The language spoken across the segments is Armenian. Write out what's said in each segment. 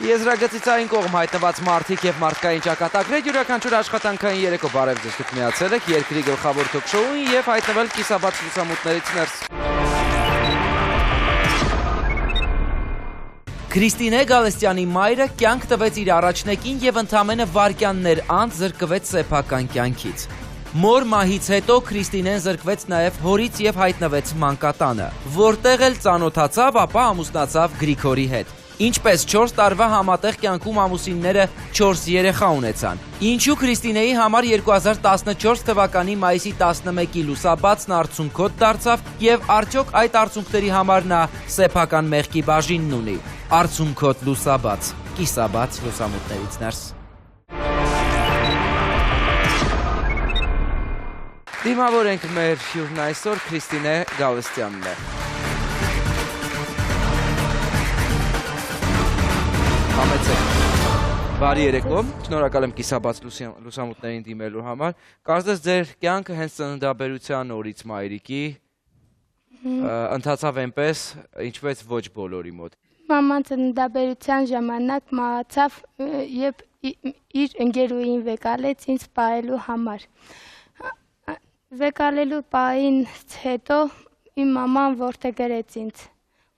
Եզրագծիցային կողմ հայտնված մարդիկ և մարդկային ճակատագրեր յուրաքանչյուր աշխատանքային երեկո բարև ձեզ դուք միացել եք երկրի գլխավոր թոքշոուին և հայտնվել կիսաբաց լուսամուտներից ներս։ Քրիստինե Գալստյանի մայրը կյանք տվեց իր առաջնեկին և ընդամենը վայրկյաններ անց զրկվեց սեփական կյանքից։ Մոր մահից հետո Քրիստինեն զրկվեց նաև հորից և հայտնվեց մանկատանը, որտեղ էլ ծանոթացավ, ապա ամուսնացավ Գրիգորի հետ։ Ինչպես 4 տարվա համատեղ կյանքում ամուսինները 4 երեխա ունեցան։ Ինչու Քրիստինեի համար 2014 թվականի մայիսի 11-ի լուսաբացն արցունքոտ դարձավ և արդյոք այդ արցունքների համար նա սեփական մեղքի բաժինն ունի։ Արցունքոտ լուսաբաց, կիսաբաց լուսամուտներից ներս։ Դիմավոր ենք մեր հյուրն այսօր Քրիստինե Գալստյանն է։ Համեցեք։ Բարի երեկո, շնորհակալ եմ կիսաբաց լուսամուտներին դիմելու համար։ Կարծես ձեր կյանքը հենց ծննդաբերության օրից մայրիկի ընթացավ այնպես, ինչպես ոչ բոլորի մոտ։ Մաման ծննդաբերության ժամանակ մահացավ և իր ընկերուհին վեկալեց ինձ պահելու համար։ Վեկալելու պահից հետո իմ մաման որդեգրեց ինձ։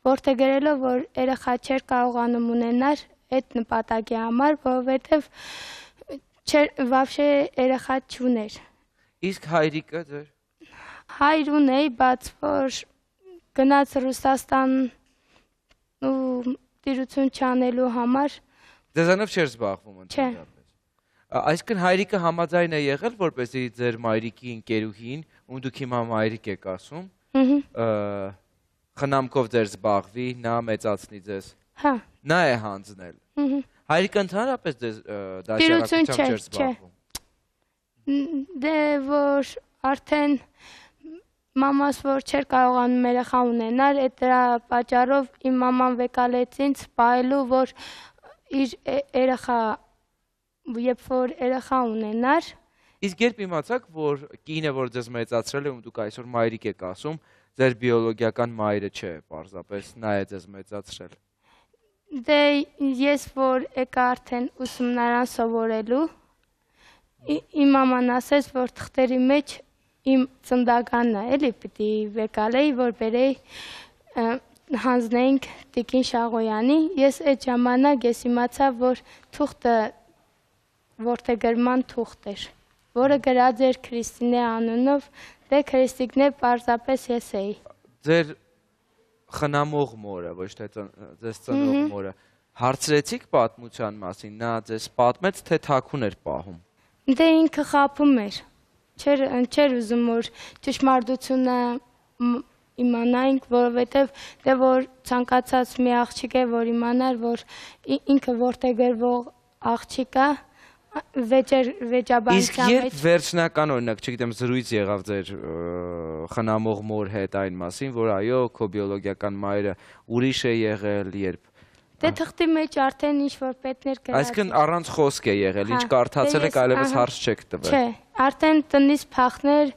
Որդեգրելով, որ երեխա չէր կարողանում ունենալ այդ նպատակի համար, որովհետև վավշե երեխա չուներ։ Իսկ հայրիկը ձեր։ Հայր ունեի, բայց որ գնաց Ռուսաստան ու տիրություն չանելու համար։ Ձեզանով չէր զբաղվում ընդհանրապես։ Այսինքն հայրիկը համաձայն է եղել, որպեսզի ձեր մայրիկի ընկերուհին, ում դուք հիմա մայրիկ եք ասում, խնամքով ձեր զբաղվի, նա մեծացնի ձեզ։ Հա։ Նա է հանձնել։ Հայրիկը ընդհանրապես ձեզ դաշնակցությամբ չէր զբաղվում։ Դե որ արդեն մամաս որ չէր կարողանում երեխա ունենալ, այդ դրա պատճառով իմ մաման վեկալեց ինձ պահելու, որ իր երեխա երբ որ երեխա ունենար։ Իսկ երբ իմացաք, որ կինը, որ ձեզ մեծացրել է, ում դուք այսօր մայրիկ եք ասում, ձեր բիոլոգիական մայրը չէ, պարզապես նա է ձեզ մեծացրել։ Դե ես որ եկա արդեն ուսումնարան սովորելու, իմ մաման ասեց, որ թղթերի մեջ իմ ծննդականն է, էլի պիտի վեկալեի, որ բերեի հանձնեինք Տիկին Շաղոյանի։ Ես այդ ժամանակ ես իմացա, որ թուղթը որդեգրման թուղթ էր, որը գրած էր Քրիստինե անունով, դե Քրիստիկն է պարզապես ես էի։ Ձեր խնամող մորը, ոչ թե ձեզ ծնող մորը, հարցրեցիք պատմության մասին, նա ձեզ պատմեց, թե թաքուն էր պահում։ Դե ինքը խաբում էր, չէր ուզում, որ ճշմարտությունը իմանայինք, որովհետև դե որ ցանկացած մի աղջիկ է, որ իմանար, որ ինքը որդեգրվող աղջիկ է, վեճաբանության Իսկ երբ վերջնական օրինակ, չգիտեմ, զրույց եղավ ձեր խնամող մոր հետ այն մասին, որ այո, քո բիոլոգիական մայրը ուրիշ է եղել, երբ Դե թղթի մեջ արդեն ինչ-որ պետներ գրած։ Այսինքն առանց խոսք է եղել, ինչ կարդացել եք, այլևս հարց չեք տվել։ Չէ, արդեն տնից փախներ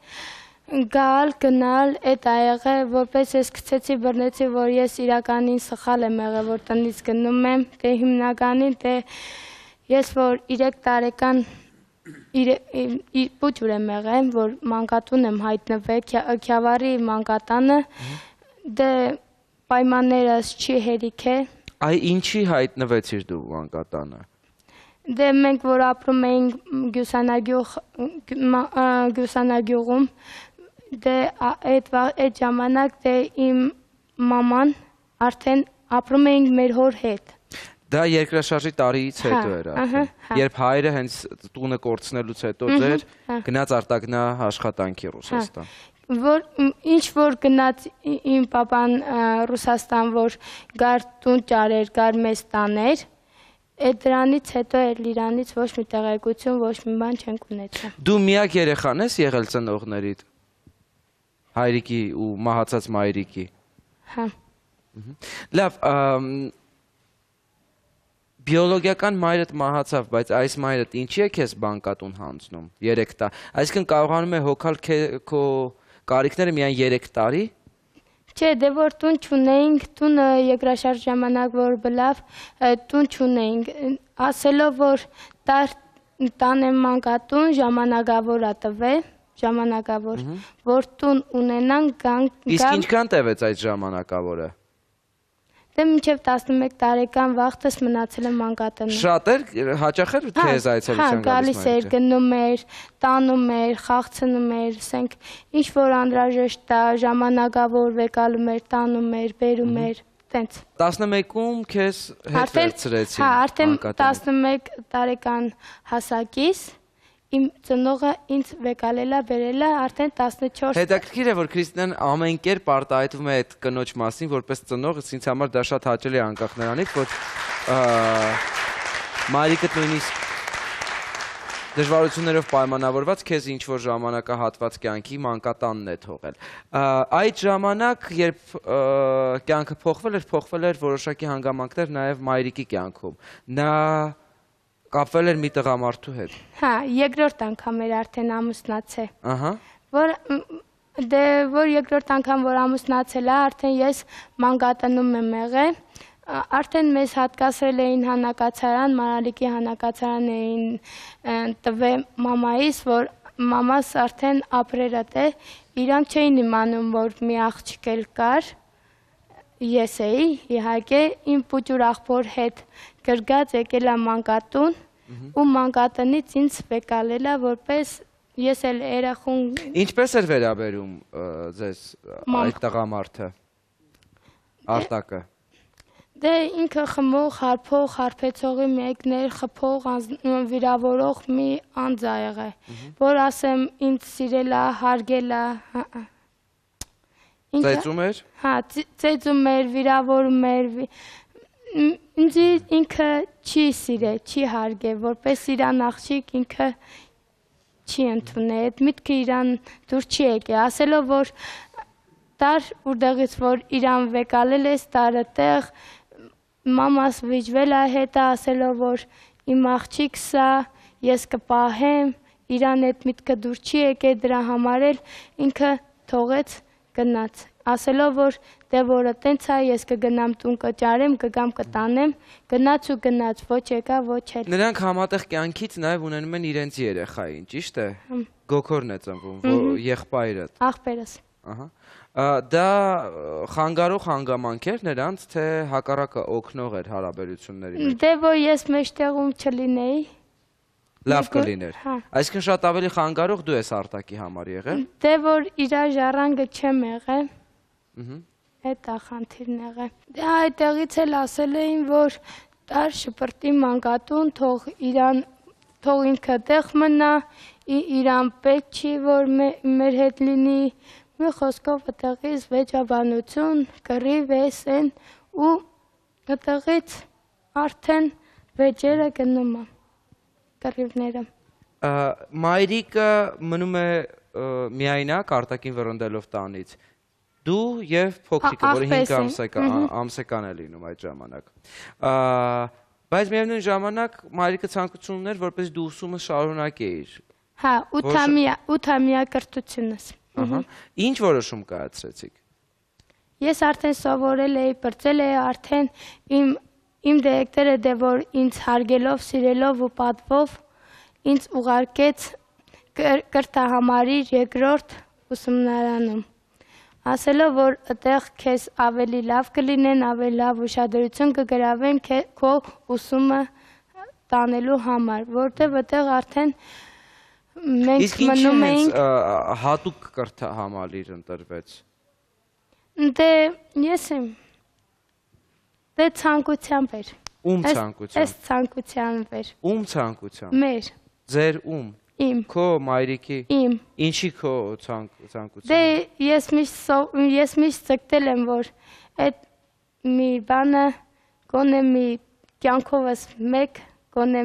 գալ, գնալ, այդ ա եղել, որպես ես գցեցի բռնեցի, որ ես իրականին սխալ եմ եղել, որ տնից գնում եմ, դե հիմնականին, դե ես որ 3 տարեկան պուճուր եմ եղել, որ մանկատուն եմ հայտնվել, Քյավառի մանկատանը, դե պայմաններս չի հերիք է։ Այ ինչի հայտնվեցիր դու մանկատանը։ Դե մենք որ ապրում էինք Գյուսանագյուղում, դե այդ ժամանակ դե իմ մաման արդեն ապրում էինք մեր հոր հետ։ Դա երկրաշարժի տարիից հետո էր արդեն, երբ հայրը հենց տունը կորցնելուց հետո ձեր գնաց արտագնա աշխատանքի Ռուսաստան։ Որ ինչ որ գնաց իմ պապան Ռուսաստան, որ գար տուն ճարեր, գար մեզ տաներ, այդ դրանից հետո էլ իրանից ոչ մի տեղեկություն, ոչ մի բան չենք ունեցել։ Դու միակ երեխան ես եղել ծնողներիդ, հայրիկի ու մահացած մայրիկի։ Հա։ Լավ, բիոլոգիական մայրդ մահացավ, բայց այս մայրդ ինչի է քեզ բանկատուն հանձնում 3 տարի։ Այսինքն կարողանում է հոգալ քո կարիքները միայն 3 տարի։ Չէ, դե որ տուն չունեինք, տունը երկրաշարժ ժամանակ որ բլավ, տուն չունեինք, ասելով որ տանեմ մանկատուն ժամանակավոր ա տվե, ժամանակավոր, որ տուն ունենանք գանք։ Իսկ ինչքան տևեց այդ ժամանակավորը։ Դե մինչև 11 տարեկան վաղտս մնացել եմ մանկատնում։ Շատ էր, հաճախ էր քեզ այցելության գալիս էր, գնում էր, տանում էր, խաղցնում էր, ասենք ինչ որ անհրաժեշտ է, ժամանակավոր վեկալում էր, տանում էր, բերում էր, տենց։ 11-ում քեզ հետ վերցրեցին։ Հա, արդեն 11 տարեկան հասակիս իմ ծնողը ինձ վեկալելա, բերելա արդեն 14։ Հետաքրքիր է, որ Քրիստինեն ամեն կերպ արտահայտվում է այդ կնոջ մասին, որպես ծնող, ինձ համար դա շատ հաճելի է անկախ նրանից, որ մայրիկդ նույնիսկ դժվարություններով պայմանավորված քեզ ինչ-որ ժամանակահատված կյանքի մանկատանն է թողել։ Այդ ժամանակ, երբ կյանքը փոխվել էր որոշակի հանգամանքներ նաև մայրիկի կյանքում։ Նա կապվել էր մի տղամարդու հետ։ Հա, երկրորդ անգամ էր արդեն ամուսնացել։ Ահա։ Որ երկրորդ անգամ որ ամուսնացել է, արդեն ես մանկատնում եմ եղել։ Արդեն մեզ հատկացրել էին հանակացարան, Մանալիկի հանակացարան էին տվել մամայիս, որ մամաս արդեն ապրելատ է, իրանք չէին իմանում, որ մի աղջիկ էլ կար, ես էի, իհարկե, իմ պուճուր աղբոր հետ գրգած եկել է մանկատուն, ու մանկատնից ինձ վեկալել է, որպես ես էլ երախուն։ Ինչպես էր վերաբերում ձեզ այդ տղամարդը, Արտակը։ Դե ինքը խմող, հարբող, հարբեցողի մեկներ, խփող, վիրավորող մի անձ ա եղել, որ ասեմ ինձ սիրել է, հարգել է, ծեծում էր։ Հա, ծեծում էր, վիրավորում էր, ինքը չի սիրել, չի հարգել, որպես իրան աղջիկ ինքը չի ընդունել, այդ միտքը իրան դուր չի եկել, ասելով որ տար ուրդեղից որ իրան վեկալել ես տարը տեղ, մամաս վիճվել է հետը, ասելով որ իմ աղջիկ սա, ես կպահեմ, իրան այդ միտքը դուր չի եկել, դրա համար էլ ինքը թողեց գնաց, ասելով որ դե որը տենց է, ես կգնամ տուն կճարեմ, կգամ կտանեմ, գնաց ու գնաց, ոչ եկա, ոչ էլ։ Նրանք համատեղ կյանքից նաև ունենում են իրենց երեխային, ճիշտ է։ Գոքորն է ծնվում, եղբայրդ։ Աղբերս։ Դա խանգարող հանգամանք էր նրանց, թե հակառակը օգնող էր հարաբերությունների մեջ։ Դե որ ես մեջտեղում չլինեի։ Լավ կլիներ։ Այսինքն շատ ավելի խանգարող դու ես Արտակի համար եղել։ Դե որ իրա ժառանգը չեմ եղել։ Այդ խնդիրն եղել։ Դե այդտեղից էլ ասել էին, որ տար շպրտի մանկատուն, թող ինքը տեղ մնա, իրան պետք չի, որ մեր հետ լինի, մի խոսքով այդտեղից վեճաբանություն, կռիվ էս են ու այդտեղից արդեն վեճերը գնում է, կռիվները։ Մայրիկը մնում է միայնակ Արտակին վռնդելով տանից։ Դու և փոքրիկը, որը 5 ամսեկան է լինում այդ ժամանակ։ Բայց միևնույն ժամանակ մայրիկը ցանկություն ուներ, որպես դու ուսումը շարունակեիր։ Հա, 8-ամյա կրթությունս։ Ինչ որոշում կայացրեցիք։ Ես արդեն սովորել էի, պրծել էի, արդեն իմ դիրեկտորը դե որ ինձ հարգելով, սիրելով ու պատվով ինձ ուղարկեց կրթահամարի երկրորդ ուսումնարանում։ Ասելով, որ այդտեղ քեզ ավելի լավ կլինեն, ավելի լավ ուշադրություն կգրավեն քո ուսումը տանելու համար, որտեղ այդտեղ արդեն մենք մնում էինք։ Հատուկ կրթահամալիր ընտրվեց։ Դե ես եմ։ Դե ցանկությամբ էր։ Ում ցանկությամբ։ Էս ցանկությամբ էր։ Ում ցանկությամբ։ Մեր։ Ձեր ում։ Իմ։ Քո մայրիկի։ Իմ։ Ինչի քո ցանկությունը։ Դե ես միշտ ցկտել եմ, որ այդ մի բանը գոնե մի կյանքովս մեկ գոնե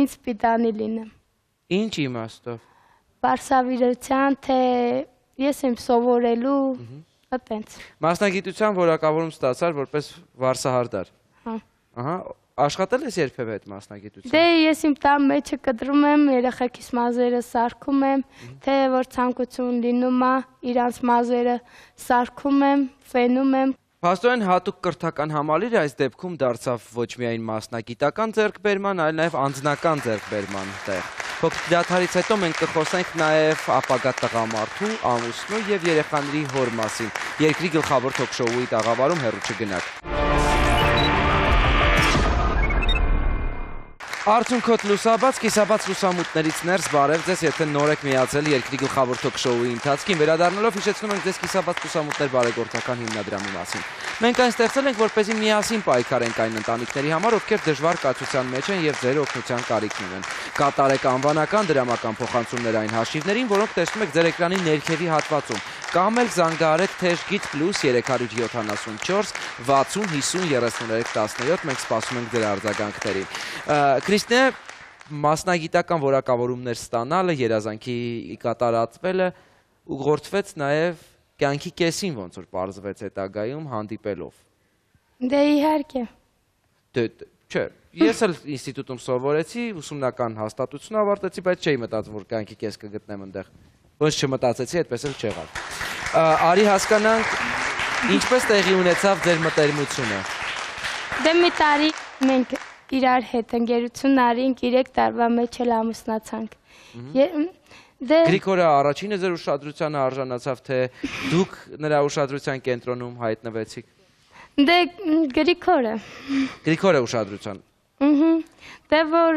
ինձ պիտանի լինեմ։ Ինչ իմաստով։ Բարսավիրության, թե ես եմ սովորելու, այդպես։ Մասնագիտության որակավորում ստացար որպես վարսահարդար։ Հա։ Ահա, Աշխատել ես երբևէ այդ մասնագիտությամբ։ Դե ես իմ տան մեջը կտրում եմ, երեխեքիս մազերը սարքում եմ, թե որ ցանկություն լինում է, իրանց մազերը սարքում եմ, ֆենում եմ։ Փաստորեն հատուկ կրթական համալիրը այս դեպքում դարձավ ոչ միայն մասնագիտական ձեռքբերման, այլ նաև անձնական ձեռքբերման տեղ։ Փոքրիկ դադարից հետո մենք կխոսենք նաև ապագա տղամարդու, ամուսնու եւ երեխաների հոր մասին։ Երկրի գլխավոր թոք-շոուի տաղավարում հեռու չգնաք։ Արդյունքոտ լուսաբաց, կիսաբաց լուսամուտներից ներս բարև ձեզ, եթե նոր եք միացել երկրի գլխավոր թոք-շոուի ընթացքին, վերադառնալով հիշեցնում ենք ձեզ կիսաբաց լուսամուտներ բարեգործական հիմնադրամի մասին։ Մենք այն ստեղծել ենք, որպեսզի միասին պայքարենք այն ընտանիքների համար, ովքեր դժվար կացության մեջ են եւ ձեր օգնության կարիք ունեն։ Կատարեք անվանական դրամական փոխանցումներ այն հաշիվներին, որոնք տեսնում եք ձեր էկրանի ներքևի հատվածում, կամ էլ զանգահարեք թեժգիծ +374 60 50 33 17, մենք սպասում ենք ձեր արձագանքներին։ Քրիստինե, մասնագիտական որակավորումներ ստանալը, երազանքի կատարածվելը ուղղորդվեց նաև կյանքի կեսին, ոնց որ պարզվեց հետագայում հանդիպելով։ Դե իհարկե։ Չէ, ես էլ ինստիտուտում սովորեցի, ուսումնական հաստատություն ավարտեցի, բայց չէի մտածում, որ կյանքի կես կգտնեմ այնտեղ։ Ոնց չմտածեցի, այդպես էլ չեղավ։ Արի հասկանանք, ինչպես տեղի ունեցավ ձեր մտերմությունը։ Դե մի տարի մենք իրար հետ ընկերություն արինք, 3 տարվա մեջ էլ ամուսնացանք։ Գրիգորը առաջինը ձեր ուշադրությանը արժանացավ, թե դուք նրա ուշադրության կենտրոնում հայտնվեցիք։ Դե Գրիգորը։ Գրիգորը ուշադրության։ Դե որ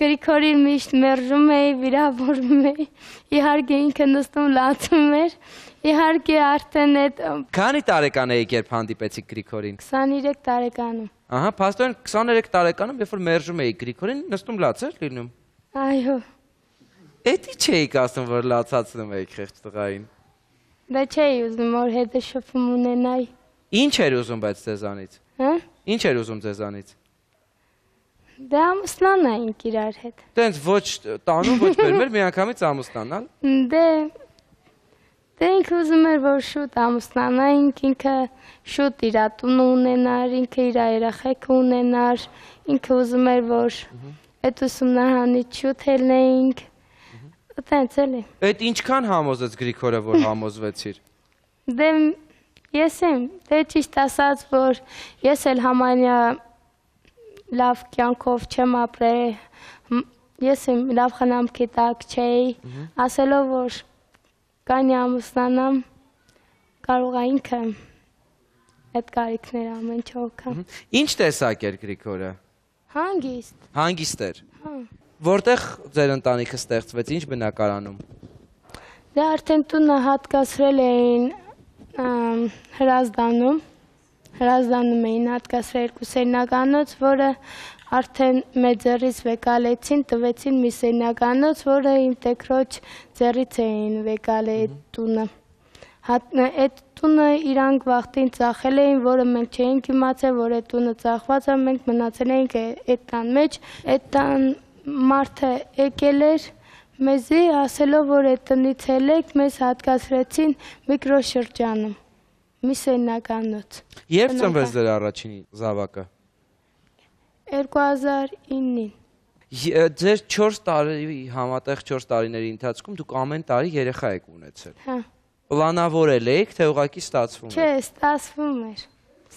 Գրիգորին միշտ մերժում էի, վիրավորում էի, իհարկե ինքը նստում լացում էր, իհարկե արդեն այդ։ Քանի տարեկան էիք, երբ հանդիպեցիք Գրիգորին։ 23 տարեկանում։ Ահա, փաստորեն 23 տարեկանում, երբ որ մերժում էիք Գրիգորին, նստում լաց էր լինում։ Այո։ Էդի չէիք ասում, որ լացացնում էիք խեղճ տղային։ Դե չէի ուզում, որ հետը շփում ունենայի։ Ինչ էր ուզում բայց ձեզանից։ Հա։ Ինչ էր ուզում ձեզանից։ Դե ամուսնանայինք իրար հետ։ Տենց ոչ տանում, ոչ բերմեր, միանգամից ամուսնանալ։ Դե ինքը ուզում էր, որ շուտ ամուսնանայինք, ինքը շուտ իր տունը ունենար, ինքը իր երեխեք ունենար, ինքը ուզում էր, որ այդ ուսումնարանից շուտ ելնեինք։ Տենց էլի։ Այդ ինչքան համոզեց Գրիգորը, որ համոզվեցիր։ Դե ես եմ, դե ճիշտ ասած, որ ես էլ համարյա լավ կյանքով չեմ ապրել, ես եմ լավ խնամքի տակ չէի, ասելով, որ կանի ամուսնանամ, կարող է ինքը այդ կարիքները ամեն չոքա։ Ինչ տեսակ էր Գրիգորը։ Հանգիստ։ Հանգիստ էր։ Որտեղ ձեր ընտանիքը ստեղծվեց, ինչ բնակարանում։ Դե արդեն տունը հատկացրել էին Հրազդանում էին հատկացրել 2 սենյականոց, որը արդեն մեծ ձեռից վեկալեցին, տվեցին մի սենյականոց, որը իմ տեքրոջ ձեռից էին վեկալել այդ տունը։ Այդ տունը իրանք վաղտին ծախել էին, որը մենք չէինք իմացել, որ այդ տունը ծախված է, մենք մնացել էինք այդ տան մեջ, այդ տան մարդը եկել էր մեզի ասելով, որ այդ տնից ելեք, մեզ հատկացրեցին միկրոշրջանում, մի սենյականոց։ Երբ ծնվեց ձեր առաջին զավակը։ 2009-ին։ Ձեր 4 տարի համատեղ 4 տարիների ընթացքում դուք ամեն տարի երեխա եք ունեցել։ Հա։ Պլանավորել եք, թե ուղղակի ստացվում է։ Չէ, ստացվում էր։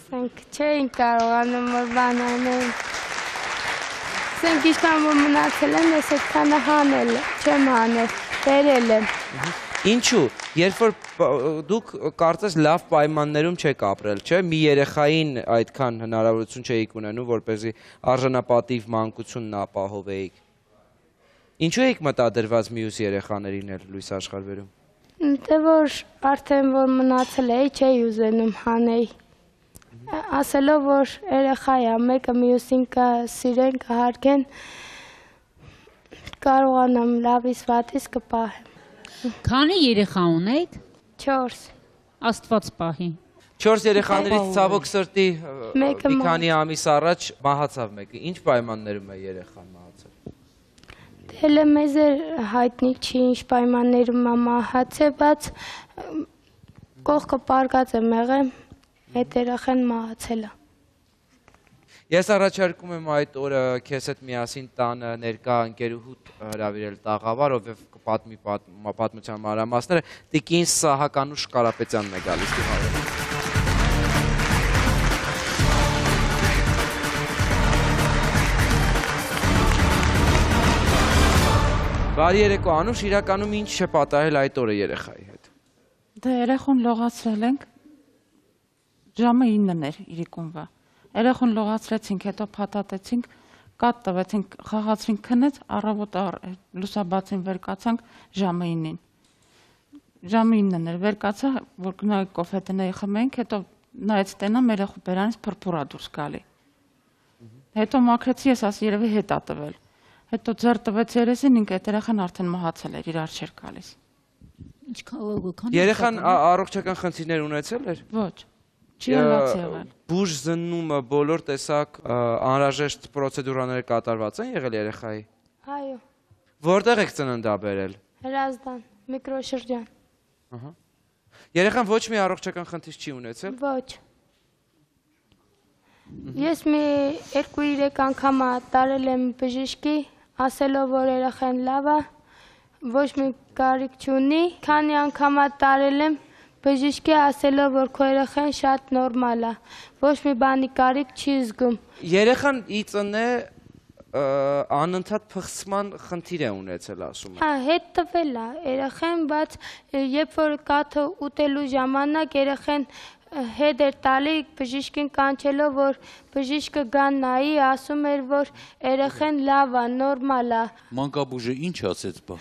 Սենք չէին կարողանում որ բան անել։ Սենք ինչքան որ մնացել եմ, ես այդքանը հանել չեմ հանել, բերել եմ։ Ինչու, երբ որ դուք կարծես լավ պայմաններում չեք ապրել, չէ՞, մի երեխային այդքան հնարավորություն չէիք ունենում, որպեսզի արժանապատիվ մանկությունն ապահովեիք։ Ինչու եք մտադրված մյուս երեխաներին էլ լույս աշխարհ Դե որ արդեն որ մնացել էի, չէի ուզենում հանեի։ Ասելով, որ երեխա է, մեկը մյուսին կսիրեն, կհարգեն, կարողանամ լավից վատից կպահեմ։ Քանի երեխա ունեք։ 4։ Աստված պահի։ 4 երեխաներից ցավոք սրտի մի Մեկը քանի ամիս առաջ մահացավ մեկը։ Ինչ պայմաններում է երեխան մահացել։ Դելը մեզ հայտնի չի ինչ պայմաններում է մահացել, բայց կողքը պարկած եմ եղել, այդ երեխան մահացել է։ Ես առաջարկում եմ այդ օրը քեզ հետ միասին տանը ներկա ընկերուհուդ հրավիրել տաղավար, ով կպատմի պատմության մանրամասները, տիկին Սահականուշ Կարապետյանն է գալիս դիմավորել։ Բարի երեկո, Անուշ, իրականում ինչ է պատահել այդ օրը երեխայի հետ։ Դե երեխուն լողացրել ենք, ժամը 9-ն էր իրիկունվա։ Երեխուն լողացրեցինք, հետո փաթաթեցինք, կատ տվեցինք, խաղացրինք, քնեց, առավոտ լուսաբացին վեր կացանք ժամը 9-ին։ Ժամը 9-ն էր, վեր կացա, որ գնայինք կոֆետների խմենք, հետո նայեց տենամ, երեխու բերանից փրփուր ա դուրս գալի։ Հետո մաքրեցի, ես ասի երևի հետ ա տվել։ Հետո ձեռ տվեց երեսին, ինք այդ երեխան արդեն մահացել էր, իրար չէր գալիս։ Երեխան առողջական խնդիրներ ունեցել էր։ Ոչ, չի լաց եղել։ Բուժ զննումը բոլոր տեսակ անհրաժեշտ պրոցեդուրաները կատարված են եղել երեխայի։ Այո։ Որտեղ եք ծննդաբերել։ Հրազդան, միկրոշրջան։ Երեխան ոչ մի առողջական խնդիր չի ունեցել։ Ոչ։ Ես մի 2-3 անգամ տարել եմ բժշկի, ասելով որ երեխան լավ է, ոչ մի կարիք չունի, քանի անգամ տարել եմ բժշկի, ասելով որ քո երեխան շատ նորմալ է, ոչ մի բանի կարիք չի զգում։ Երեխան ի ծնե անընդհատ փխցման խնդիր է ունեցել, ասում են։ Հա, հետ տվել է երեխան, բայց երբ որ կաթը ուտելու ժամանակ երեխան հետ էր տալի բժիշկին կանչելով, որ բժիշկը գան նայի, ասում էր, որ երեխան լավ է, նորմալ է։ Մանկաբույժը ինչ ասեց բա։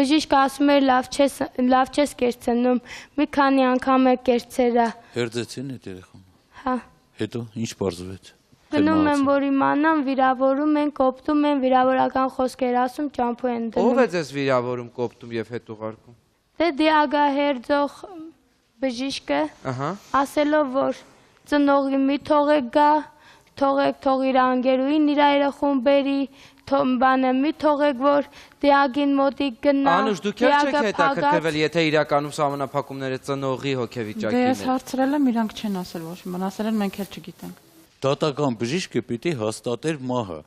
Բժիշկը ասում էր լավ չես կերցնում, մի քանի անգամ է կերցերա։ Հերձեցին այդ երեխան։ Հա։ Հետո ինչ պարզվեց։ Գնում են, որ իմանամ, վիրավորում են, կոպտում են, վիրավորական խոսքեր ասում, ճամփու են դնում։ Ո՞վ է ձեզ վիրավորում, կոպտում եւ հետ ուղարկում։ Դե դիագահերձող բժիշկը, ասելով, որ ծնողի մի թողեք գա, թող իր անգերուին իր երեխուն բերի, բանը մի թողեք, որ դիագին մոտիկ գնա։ Անուշ, դուք եք չեք հետաքրքրվել, եթե իրականում սահմանափակումները ծնողի հոգեվիճակին են։ Դե են։ ես հարցրել եմ, իրանք չեն ասել ոչ մի բան, ասել են մենք էլ չգիտենք։ Դատական բժիշկը պիտի հաստատեր մահը։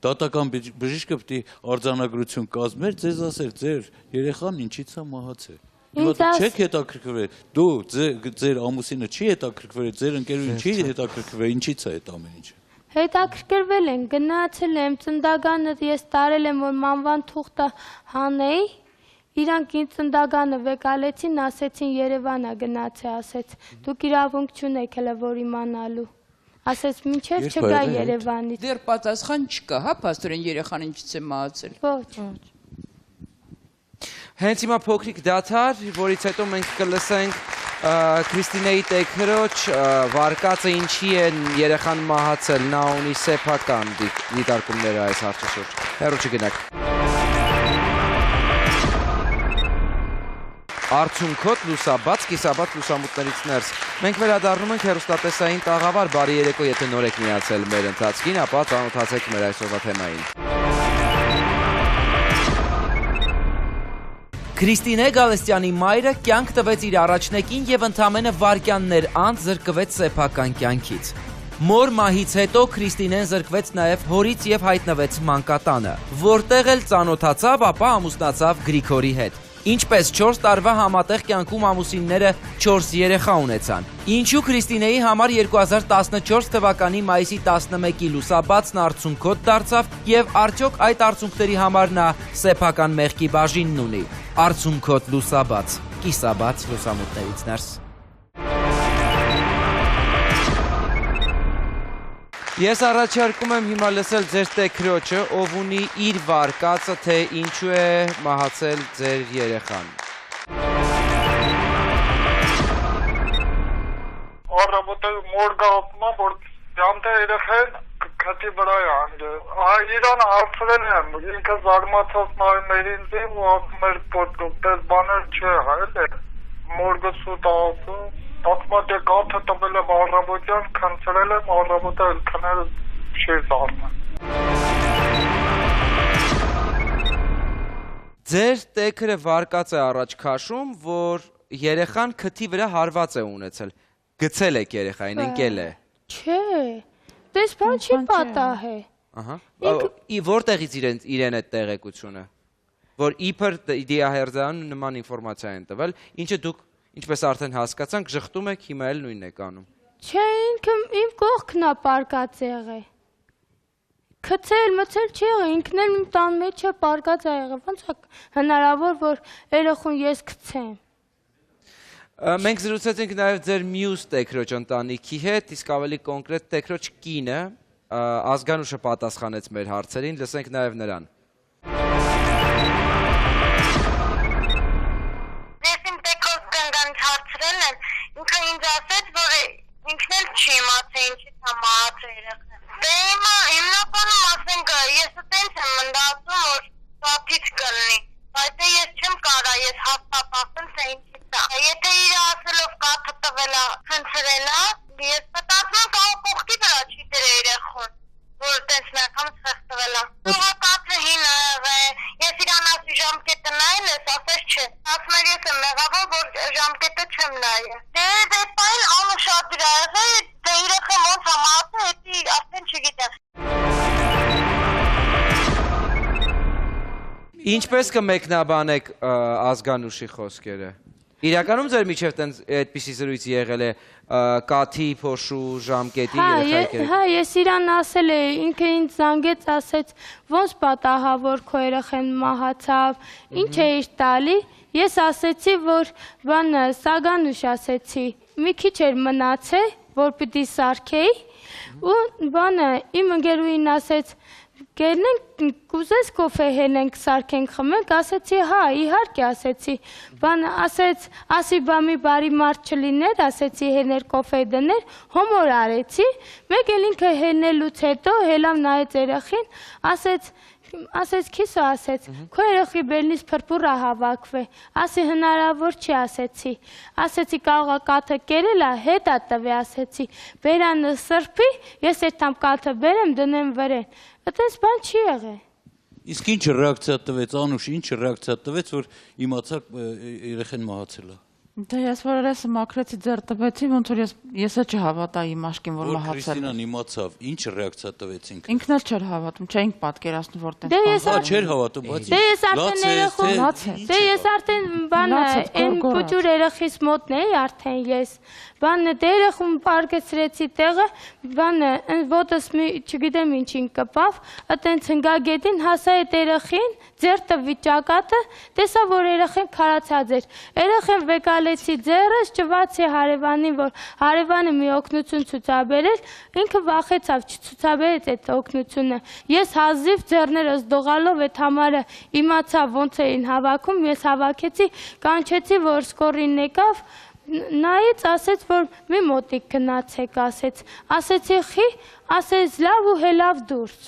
Դատական բժիշկը պիտի արձանագրություն կազմեր, ձեզ ասեր, ձեր երեխան ինչից է մահացել։ Հիմա դուք չեք հետաքրքրվել, դու ձեր ամուսինը չի հետաքրքրվել, ձեր ընկերուհին չի հետաքրքրվել, ինչից է այդ ամեն ինչը։ Հետաքրքրվել են, գնացել եմ, ծնդագանը ես տարել եմ, որ մանվան թուղթը հանեի, իրանք ինձ ծնդագանը վեկալեցին, ասեցին Երևանա գնացե, ասեց, դուք իրավունք չունեք հələ որ իմանալու, ասեց մինչև չգա Երևանից։ Դեռ պատասխան չկա, հա, փաստորեն երեխան ինչից է մահացել։ Ոչ։ Հենց հիմա փոքրիկ դադար, որից հետո մենք կլսենք Քրիստինեի տեքրոջ վարկածը ինչի է երեխան մահացել, նա ունի սեփական դիտարկումները այս հարցի շուրջ։ Հեռու չգնաք։ Արդյունքոտ լուսաբաց, կիսաբաց լուսամուտներից ներս։ Մենք վերադառնում ենք հեռուստատեսային տաղավար, բարի երեկո, եթե նոր եք միացել մեր ընթացքին, ապա ծանոթացեք մեր այսօրվա թեմային։ Քրիստինե Գալստյանի մայրը կյանք տվեց իր առաջնեկին եւ ընդամենը վայրկյաններ անց զրկվեց սեփական կյանքից։ Մոր մահից հետո Քրիստինեն զրկվեց նաեւ հորից եւ հայտնվեց մանկատանը, որտեղ էլ ծանոթացավ, ապա ամուսնացավ Գրիգորի հետ։ Ինչպես 4 տարվա համատեղ կյանքում ամուսինները 4 երեխա ունեցան։ Ինչու Քրիստինեի համար 2014 թվականի մայիսի 11-ի լուսաբացն արդյունքոտ դարձավ եւ արդյոք այդ արդյունքների համար նա սեփական մեղքի բաժինն ունի։ Արդյունքոտ լուսաբաց, կիսաբաց լուսամուտներից ներս։ Ես առաջարկում եմ հիմա լսել ձեր տեքրոջը, ով ունի իր վարկածը, թե ինչու է մահացել ձեր երեխան։ Առավոտը մորգը ասում եմ, որ ճամտը երեխան քթի վրա է անգել։ Իրան հարցրել եմ, ինքը զարմացած նայում էր ինձ ու ասում էր, պես բաներ չէ, հա, մորգը սուտ ասում։ Ասմատ է կաթը տվել եմ առավոտյան, քնցրել եմ, առավոտը քները չի զարմը։ Ձեր տեքրը վարկած է առաջ քաշում, որ երեխան քթի վրա հարված է ունեցել։ Գցել եք երեխային, ընկել է։ Չէ, Դες բան չի պատահել։ Ահա։ Որտեղից իրեն այդ տեղեկությունը, որ իբր դիահերձան նման ինֆորմացիա են տվել, ինչը դուք ինչպես արդեն հասկացանք, ժխտում եք, հիմա էլ նույնն եք անում։ Չէ, ինքը իմ կողքն է պարկած եղել։ Քցել, մցել չի եղել, ինքն էլ իմ տան մեջ է պարկած եղել, ոնց է հնարավոր, որ երեխուն ես քցեմ։ Մենք զրուցեցինք նաև ձեր մյուս տեքրոջ ընտանիքի հետ, իսկ ավելի կոնկրետ տեքրոջ կինը Ազգանուշը պատասխանեց մեր հարցերին, լսենք նաև նրան։ Ես իմ տեքրոջ կնգանից հարցրել եմ, ինքը ինձ ասեց, որ ինքն էլ չի իմացել, ինչից է մահացել երեխան։ Դե հիմա հիմնականում ասենք, ես տենց եմ մնդացում, որ սաթից կլինի, բայց ես չեմ կարա, ես հաստատ ասեմ, թե ինչից է։ Եթե իր ասելով կաթը տվելա, խնդրել է, ես մտածում եմ կարող կողքի վրա չի դրել երեխուն, որ տենց ներկամս խեղդվել է։ Կաթը հին է եղել, ես իրան ասի ժամկետը նայել ես, ասես չէ։ Ասում էր ես եմ մեղավոր, որ ժամկետը չեմ նայել։ Դե այդ պայն անուշադիր է եղել, դե երեխան ոնց է մահացել, էդի արդեն չգիտեմ։ Ինչպես կմեկնաբանեք Ազգանուշի խոսքերը։ Իրականում ձեր միջև այդպիսի զրույց եղել է կաթի, փոշու, ժամկետի երեխայքերը։ Հա, ես իրան ասել էի, ինքը ինձ զանգեց, ասեց, ոնց պատահա, որ քո երեխան մահացավ, ինչ էիր տալի, ես ասեցի, որ բանը Սագանուշ ասեցի, մի քիչ էր մնացել, որ պիտի սարքեի, ու բանը իմ ընկերուհին ասեց, կերնենք, կուզես կոֆե հելենք, սարքենք, խմենք, ասեցի, հա, իհարկե ասեցի, բան ասեց, ասի բամի բարի մարդ չլիներ, ասեցի հելներ կոֆե դներ, հոմոր արեցի, մեկ էլ ինքը հելնելուց հետո, հելավ նայեց երեխին, ասեց քիսո ասեց, քո երեխի բելնից փրփուռ է հավաքվել, ասի հնարավոր չի ասեցի կարող է կաթը կերել է, հետ է տվի ասեցի, բերանը սրբի, ես այդ ամ կաթը բերեմ դնեմ վրեն, այդպես բան չի եղել։ Իսկ ինչ ռեակցիա տվեց, Անուշ, ինչ ռեակցիա տվեց, որ իմացաք երեխան մահացել է։ Դե ես որ ես մաքրեցի ձեռ տվեցի, ոնց որ ես չհավատա իմ աշկին, որ մահացել է։ Որ Քրիստինան իմացավ, ինչ ռեակցիա տվեց ինքը։ Ինքն էլ չէր հավատում, չէինք պատկերացնում, որ տենց։ Հա, չէր հավատում, բայց դե ես արդեն երեխու, դե ես արդեն բանը, այն փոճուր երեխիս մոտն էի արդեն ես, բանը դե երեխուն պարկեցրեցի տեղը, բանը ոտս չգիտեմ ինչին կպավ, այտենց հնգագետին հասա այդ երեխին, ձեր տվի ճակատը, տեսա որ երեխեն քարացած էր, երեխեն վեկալեցի ձեռս, ճվացի հարևանին, որ հարևանը մի օգնություն ցուցաբերել, ինքը վախեցավ, չցուցաբերեց այդ օգնությունը, ես հազիվ ձեռներս դողալով այդ համարը իմացա ոնց էին հավաքում, ես հավաքեցի, կանչեցի, որ սկորին եկավ, նայեց, ասեց, որ մի մոտիկ գնացեք, ասեցի խի, ասեց լավ ու հելավ դուրս,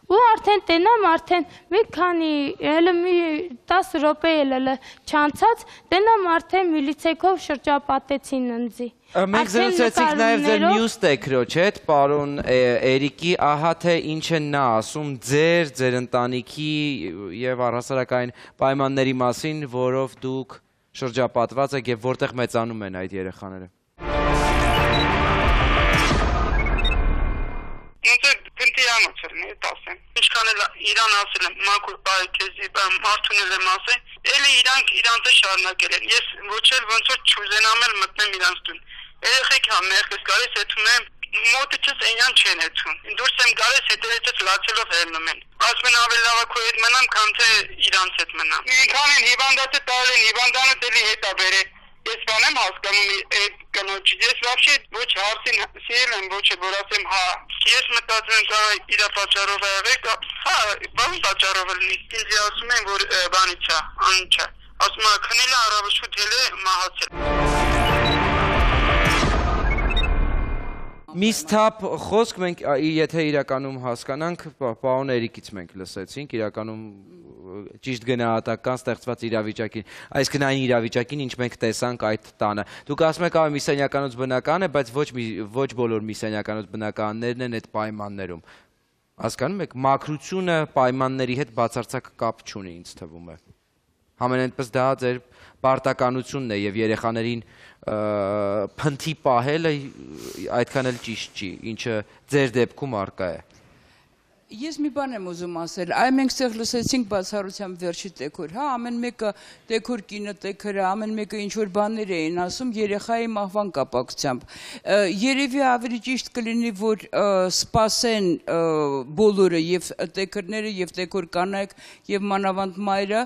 ու արդեն տենամ, արդեն մի քանի, հելը մի 10 րոպե էլ չանցած, տենամ արդեն միլիցեքով շրջապատեցին ընձի։ Մենք զրուցեցինք նաև ձեր մյուս տեքրոջ հետ, պարոն Էրիկի, ահա թե ինչ են նա ասում ձեր ընտանիքի և առհասարակային պայմանների մասին, որով դուք շրջապատված եք և որտեղ մեծանում են այդ երեխաները։ Փնտիրանոց էլ մի տասեմ։ Ինչքան էլ իրան ասել եմ, մաքուր բայ քեզի մարդունել եմ ասել, էլի իրանք իրանց շարունակել են։ Ես ոչ էլ ոնց որ չուզենամ էլ մտնեմ իրանց տուն։ Երեխեք հա մեղքս գալիս հետում եմ, մոտիցս այնյան չեն հետում։ Դուրս եմ գալիս հետևից լացելով հելնում են։ Ասում են ավելի լավ է քո հետ մնամ, քան թե իրանց հետ մնամ։ Ինքանին հիվանդացը տալ են, հիվանդանը դելի հետ է բերել։ Ես բան եմ հասկանում այդ կնոջից, ես вообще ոչ հարցին սիրել եմ, ոչ էլ որ ասեմ հա, ես մտածում եմ կարող իր պատճառով է եղել, հա, բան պատճառով լինի, ինձ ասում են որ բանից է, անիչ է, ասում եմ քնել է առավոտ շուտ էլ է մահացել։ Մի սթափ խոսք մենք եթե իրականում հասկանանք, պարոն Էրիկից մենք լսեցինք, իրականում ճիշտ գնահատական ստեղծված իրավիճակին, այսինքն այն իրավիճակին, ինչ մենք տեսանք այդ տանը։ Դուք ասում եք ավի մի սենյականոց բնական է, բայց ոչ բոլոր մի սենյականոց բնականներն են այդ պայմաններում։ Հասկանում եք, մաքրությունը պայմանների հետ բացարձակ կապ չունի, ինձ թվում է։ Համենայնպես դա ձեր պարտականությունն է եւ երեխաներին փնթի պահելը այդքան էլ ճիշտ չի, ինչը ձեր դեպքում արկա է։ Ես մի բան եմ ուզում ասել, այ մենք ստեղ լսեցինք բացառությամբ վերջի տեքոր, հա, ամեն մեկը տեքոր կինը, տեքրը, ամեն մեկը ինչ-որ բաներ էին ասում երեխայի մահվան կապակցությամբ։ Երևի ավելի ճիշտ կլինի, որ սպասեն բոլորը եւ տեքրները եւ տեքոր կանայք եւ մանավանդ մայրը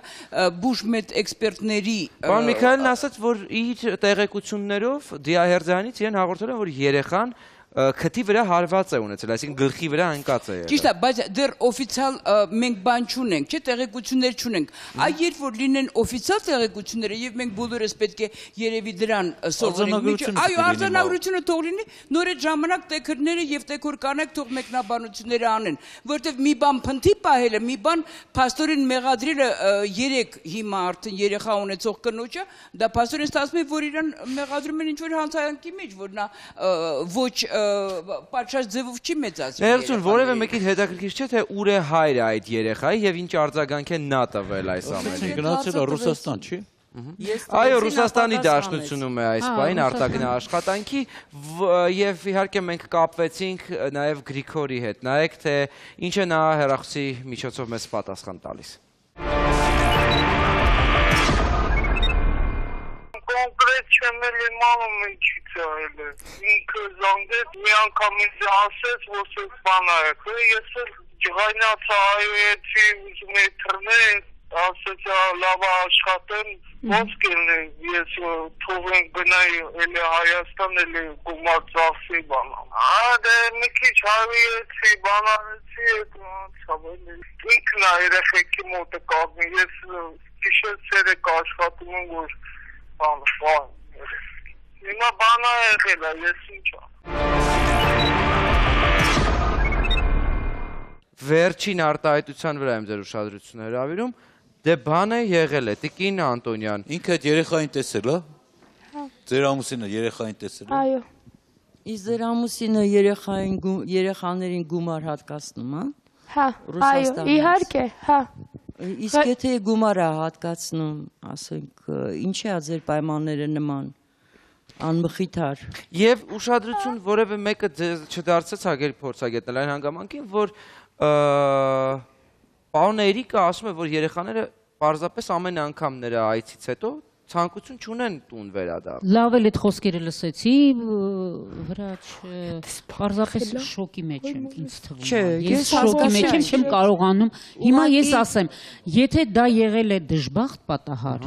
բուժմետ էքսպերտների Պարոն Միքայելն ասաց, որ իր տեղեկություններով դիահերձանից իրեն հաղորդել են, որ երեխան քթի վրա հարված է ունեցել, այսինքն գլխի վրա ընկած է եղել։ Ճիշտ է, բայց դեռ օֆիցիալ մենք բան չունենք, չէ, տեղեկություններ չունենք։ Այ երբ որ լինեն օֆիցիալ տեղեկությունները եւ մենք բոլորս պետք է երևի դրան սովորենք։ Այո, արձանագրությունը թող լինի, նոր այդ ժամանակ տեքրները եւ տեքոր կանայք թող մեկնաբանությունները անեն, որովհետեւ մի բան փնթի պահելը, մի բան փաստորեն մեղադրելը 3 հիմա արդեն երեխա ունեցող կնոջը, դա փաստորեն ստացվում է, որ իրան մեղադրում են ինչ-որ հանցանքի մեջ, որ նա ոչ պատշաճ ձևով չի մեծացնում։ Ներողություն, որևէ մեկին հետաքրքիր չէ, թե ուր է հայրը այդ երեխայի եւ ինչ արձագանք է նա տվել այս ամենին։ Գնացել է Ռուսաստան, չի։ Այո, Ռուսաստանի Դաշնությունում է այս պահին արտագնա աշխատանքի եւ իհարկե մենք կապվեցինք նաեւ Գրիգորի հետ։ Նայեք, թե ինչ է նա հեռախոսի միջոցով մեզ պատասխան տալիս։ Կոնկրետ չեմ էլ իմանում ինչից է այլ է։ Ինքը զանգեց մի անգամ ինձ ասեց, որ սենց բան ա եղել, ես էլ ջղայնացա հայոյեցի, ուզում էի թռնել, ասեցա լավ աշխատեմ, ոնց կլինի, ես թողենք գնայի էլի Հայաստան, էլի գումար ծախսի բանան։ Դե մի քիչ հայոյեցի, բանանեցի, ինքն ա երեխեքի մոտը կազմի, ես գիշեր ցերեկ աշխատում եմ, որ Հիմա բան ա եղել է, ես ինչ Վերջին արտահայտության վրա եմ ձեր ուշադրությունը հրավիրում, դե բան է եղել է, Տիկին Անտոնյան։ Ինքը այդ երեխային տեսել է։ Ձեր ամուսինը երեխային տեսել է։ Այո։ Իսկ ձեր ամուսինը երեխաներին գումար հատկացնում, հա։ Հա, այո, իհարկե, հա։ Իսկ եթե գումար է հատկացնում, ասենք, ինչի է ձեր պայմանները նման, անմխիթար։ Եվ ուշադրություն որևէ մեկը չդարձեց հագերի փորձագետնել այն հանգամանքին, որ պարոն Էրիկը ասում է, որ երեխաները պարզապես ամեն անգամ նրա այցից հետո ցանկություն չունեն տուն վերադառնալ։ Լավ էլ այդ խոսքերը լսեցի, վրաչ, պարզապես շոկի մեջ եմ, ինձ թվում է։ Ես շոկի մեջ եմ, չեմ կարողանում։ Հիմա ես ասեմ, եթե դա եղել է դժբախտ պատահար,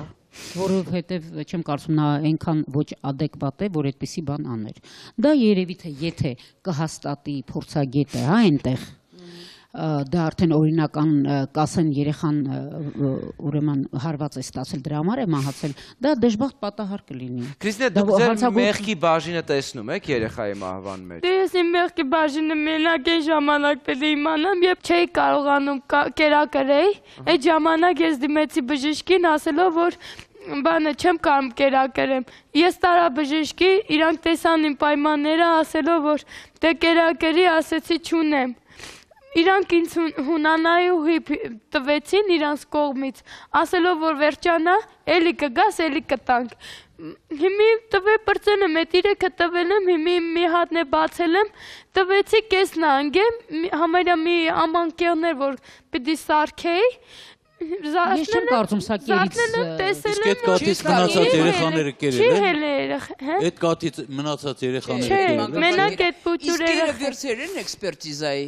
որովհետև չեմ կարծում նա այնքան ոչ adekvat է, որ այդպիսի բան աներ։ Դա երևի թե եթե կհաստատի փորձագետը, հա, այնտեղ դա արդեն օրինական կասեն երեխան ուրեմն հարված է ստացել դրա համար է մահացել, դա դժբախտ պատահար կլինի։ Քրիստինե, դուք ձեր մեղքի բաժինը տեսնում եք երեխայի մահվան մեջ։ Ես իմ մեղքի բաժինը մենակ այն ժամանակ պետք է իմանամ, երբ չէի կարողանում կերակրել, այդ ժամանակ ես դիմեցի բժշկին ասելով, որ բանը չեմ կարող կերակրեմ։ Ես տարա բժշկի, իրանք տեսան իմ պայմանները, ասելով, որ դե կերակրի, ասեցի չունեմ։ Իրանք ինձ հունանայուհի տվեցին իրանց կողմից, ասելով, որ վերջանա, էլի կգաս, էլի կտանք։ Հիմի տվե պրծել եմ, այդ 3-ը տվել եմ, հիմի մի հատն է բացել եմ, տվեցի կես նանգեմ, համարյա մի ամանկեղներ, որ պիտի սարքեի, Ես չեմ կարծում սա կերից Իսկ այդ կատից մնացած երեխաները կերել են։ Այդ կատից մնացած երեխաները կերել են։ Մենակ այդ պուտուրերը վերցրել են էքսպերտիզայի։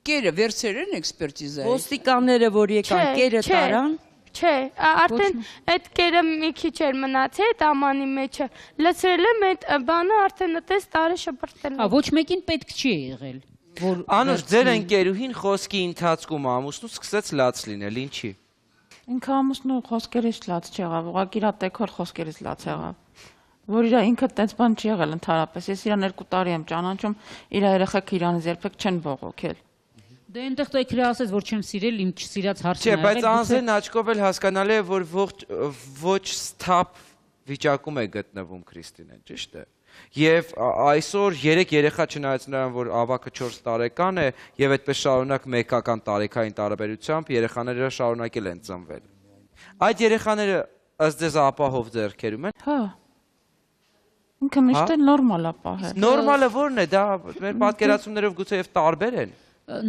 Կերը վերցրել են էքսպերտիզայի։ Ոստիկանները, որ եկան, կերը տարան։ Չէ, արդեն այդ կերը մի քիչ էր մնացել այդ ամանի մեջը։ Լցրել եմ այդ բանը արդեն այդպես տարը շպրտել։ Հա, ոչ մեկին պետք չի եղել։ Անուշ, ձեր ընկերուհին խոսքի ընթացքում ամուսնու սկսեց լաց լինել, ինչի։ Ինքը ամուսնու խոսքերից լաց չեղավ, ուղղակի իր տեքոր խոսքերից լաց եղավ։ Որ իր ինքը տենց բան չի եղել ընդհանրապես։ Ես իրան 2 տարի եմ ճանաչում, իր երեխեքը իրանից երբեք չեն բողոքել։ Դե այնտեղ տեքրը ասեց, որ չեմ սիրել, իմ չսիրած հարցն է։ Չէ, բայց անձեն աչքով էլ հասկանալի է, որ ոչ սթափ վիճակում է գտնվում Քրիստինեն, ճիշտ է։ Եվ այսօր 3 երեխա չնայած նրան, որ ավագը 4 տարեկան է եւ այդպես շարունակ մեկական տարեքային տարբերությամբ երեխաները շարունակել են ծնվել։ Այդ երեխաները ըստ ձեզ ապահով ձեռքերում են։ Հա։ Ինքը միշտ էլ նորմալ է պահել։ Նորմալը ո՞րն է, դա մեր պատկերացումներով գուցե եւ տարբեր են։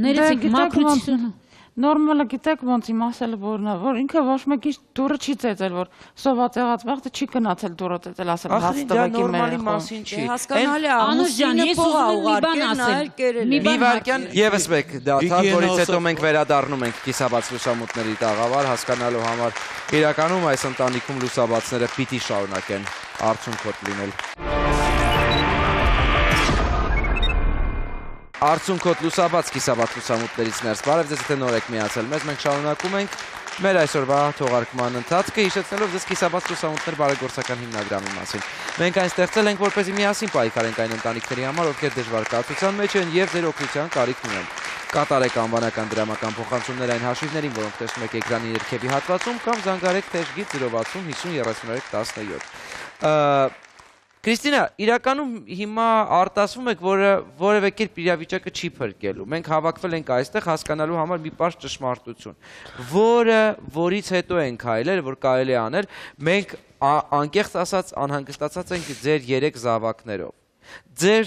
Ներեցեք մակրությունը։ Նորմալը գիտեք ոնց իմ ասելը որն է, որ ինքը ոչ մեկի դուրը չի ծեծել, որ սոված եղած վաղը չի գնացել դուրը ծեծել, ասել հաց տվեկի նորմալի մասին չի։ Հասկանալի է, Անուշ ջան, ես ուզում եմ մի բան ասել։ Մի վարքյան եւս մեկ դաթար, որից հետո մենք վերադառնում ենք կիսաբաց լուսամուտների տաղավար, հասկանալու համար իրականում այս ընտանիքում լուսաբացները պիտի շարունակեն արդյունքոտ լինել։ Արդյունքոտ լուսաբաց կիսաբաց լուսամուտներից ներս։ Բարև ձեզ, եթե նոր եք միացել մեզ, մենք շարունակում ենք մեր այսօրվա թողարկման ընթացքը, հիշեցնելով ձեզ կիսաբաց լուսամուտներ բարեգործական հիմնադրամի մասին։ Մենք այն ստեղծել ենք, որպեսզի միասին պայքարենք այն ընտանիքների համար, ովքեր դժվար կացության մեջ են եւ ձեր օգնության կարիք ունեն։ Կատարեք անվանական դրամական փոխանցումներ այն հաշիվներին, որոնք տեսնում եք էկրանի ներքևի հատվածում, կամ զանգարեք թեժգիր 060 50 33 17։ Քրիստինա, իրականում հիմա արտասվում եք, որ որևէ կերպ իրավիճակը չի փրկելու։ Մենք հավաքվել ենք այստեղ հասկանալու համար մի պարզ ճշմարտություն, որից հետո ենք հայլել, որ կարելի է անել, մենք անկեղծ ասած անհանգստացած ենք ձեր 3 զավակներով։ Ձեր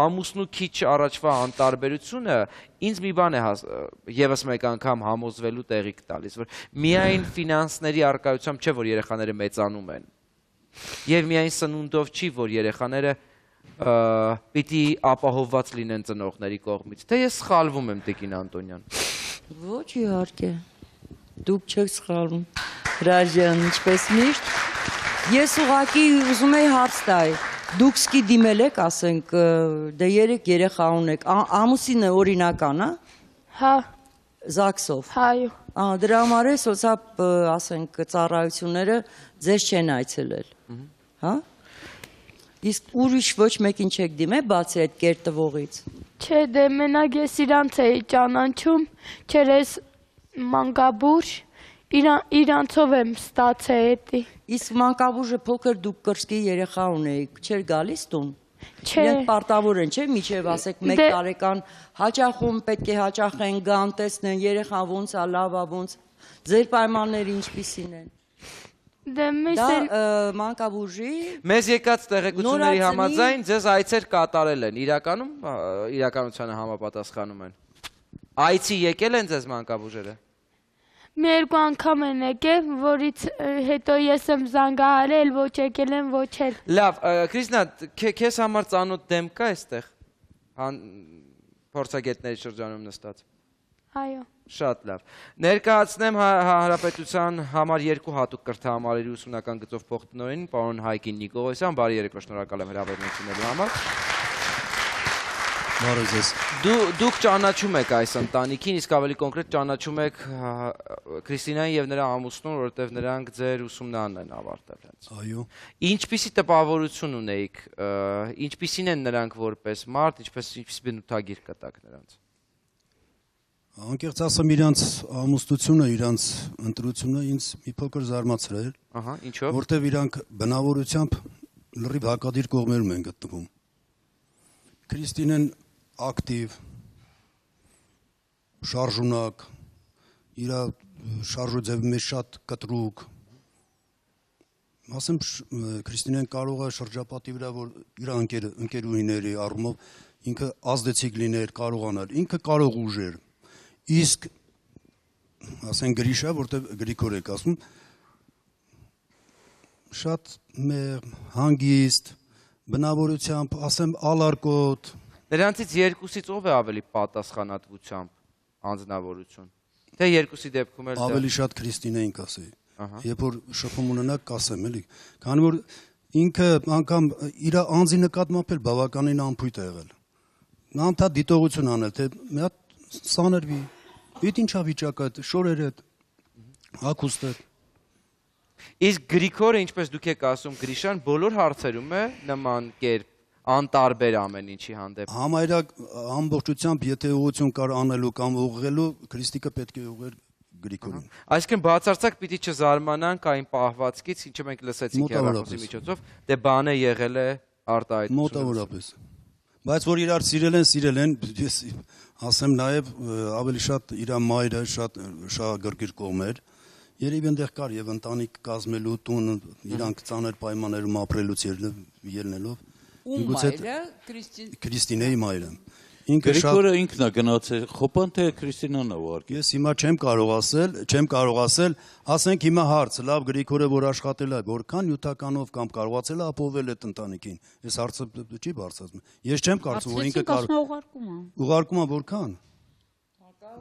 ամուսնու քիչ առաջվա անտարբերությունը ինձ մի բան է եւս մեկ անգամ համոզվելու տեղիք տալիս, որ միայն ֆինանսների առկայությամբ չէ, որ երեխաները մեծանում են։ Եվ միայն սնունդով չի, որ երեխաները պիտի ապահովված լինեն ծնողների կողմից։ Թե ես սխալվում եմ, Տիկին Անտոնյան։ Ոչ, իհարկե։ Դուք չեք սխալվում։ Հրաժան, ինչպես միշտ։ Ես ուղղակի ուզում եի հարց տալ։ Դուք սկի դիմել եք, ասենք, դե 3 երեխա ունեք։ Ամուսինը օրինական, հա։ Հա։ Զաքսով։ Հայո։ Դրա համար է սոցիալ, ասենք, ծառայությունները ձեզ չեն այցելել։ Հա։ Իսկ ուրիշ ոչ մեկին չեք դիմել, բացի այդ կերտվողից։ Չէ, դե մենակ ես իրանց էի ճանաչում, չէր ես մանկաբույժ, իրանցով եմ ստացել էդի։ Իսկ մանկաբույժը փոքր դուք կրսկի երեխա ունեիք, չէր գալիս տուն։ Չէ։ Իրենք պարտավոր են, չէ՞, միջև ասեք 1 տարեկան հաճախում պետք է հաճախեն, գան, տեսնեն երեխան ոնց է, լավ է, ոնց։ Ձեր պայմանները ինչպիսին են։ Դե Դա մանկաբույժի Մեզ եկած տեղեկությունների համաձայն ձեզ այցեր կատարել են, իրականությանը համապատասխանում են։ Այցի եկել են ձեզ մանկաբույժերը։ Մի 2 անգամ են եկել, որից հետո ես եմ զանգահարել, ոչ եկել են, ոչ էլ։ Լավ, Քրիստինա, քեզ համար ծանոթ դեմ կա այստեղ։ Փորձագետների շրջանում նստած։ Այո։ Շատ լավ։ Ներկայացնեմ Հանրապետության համար 2 հատուկ կրթահամալիրի ուսումնական գծով փոխտնօրեն պարոն Հայկին Նիկողոսյան, բարի երեկո, շնորհակալ եմ հրավերությունելու համար։ Բարև ձեզ։ Դուք ճանաչում եք այս ընտանիքին, իսկ ավելի կոնկրետ ճանաչում եք Քրիստինային եւ նրա ամուսնուն, որովհետեւ նրանք ձեր ուսումնանն են ավարտել հենց։ Այո։ Ինչպիսի տպավորություն ունեիք, ինչպիսին են նրանք որպես մարդ, ինչպիսի բնութագիր կտաք նրանց։ Անկեղծ ասեմ, իրանց ամուսնությունը, իրանց ընտրությունը ինձ մի փոքր զարմացրել։ Ահա, ինչով։ Որտեւ իրանք բնավորությամբ լրիվ հակադիր կողմերում են գտնվում։ Քրիստինեն ակտիվ, շարժունակ, իր շարժուձևը մեծ շատ կտրուկ։ Ասեմ, Քրիստինեն կարող է շրջապատի վրա, որ իր ընկերուհիների առումով ինքը ազդեցիկ լիներ, կարողանալ, ինքը կարող ուժեր։ Իսկ ասեն Գրիշա, որտեղ Գրիգոր եք ասում, շատ հանգիստ, բնավորությամբ, ասեմ ալարկոտ։ Նրանցից 2-ից ով է ավելի պատասխանատվությամբ անձնավորություն։ Թե 2-ի դեպքում էլ ավելի շատ Քրիստինային կասեի։ Երբ որ շփում ունենակ կասեմ, էլի։ Քանի որ ինքը անգամ իր անձի նկատմամբ էլ բավականին անփույթ է եղել։ Նա անդադ դիտողություն անել, թե մի հատ սաներվի, իդ ինչա վիճակը, շորերը, հագուստը։ Իսկ Գրիգորը, ինչպես դուք եք ասում, Գրիշան բոլոր հարցերում է նման կերպ անտարբեր ամեն ինչի հանդեպ։ Համարյա ամբողջությամբ, եթե ուղղություն կար անելու կամ ուղղելու, Քրիստիկը պետք է ուղղեր Գրիգորին։ Այսինքն բացարձակ պիտի չզարմանանք այն պահվածքից, ինչը մենք լսեցինք հեռախոսի միջոցով, դե բանը եղել է արտահայտություն։ Մոտավորապես։ Բայց որ իրար սիրել են, ես ասեմ նաև ավելի շատ իր մայրը շատ շահագրգիռ կողմ էր, Երևի այնտեղ կար եւ ընտանիք կազմելու տուն իրանք ծանր պայմաններում ապրելուց ելնելով։ Մայրը Քրիստինեի մայրը։ Գրիգորը ինքն է գնացել, խոպան թե Քրիստինան է ուղարկել։ Ես հիմա չեմ կարող ասել, ասենք հիմա հարց, լավ Գրիգորը որ աշխատել է, որքան նյութականով կամ կարողացել է ապահովել այդ ընտանիքին։ Այս հարցը չի բարձրացնում։ Ես չեմ կարծում, որ ինքը ուղարկում է որքան։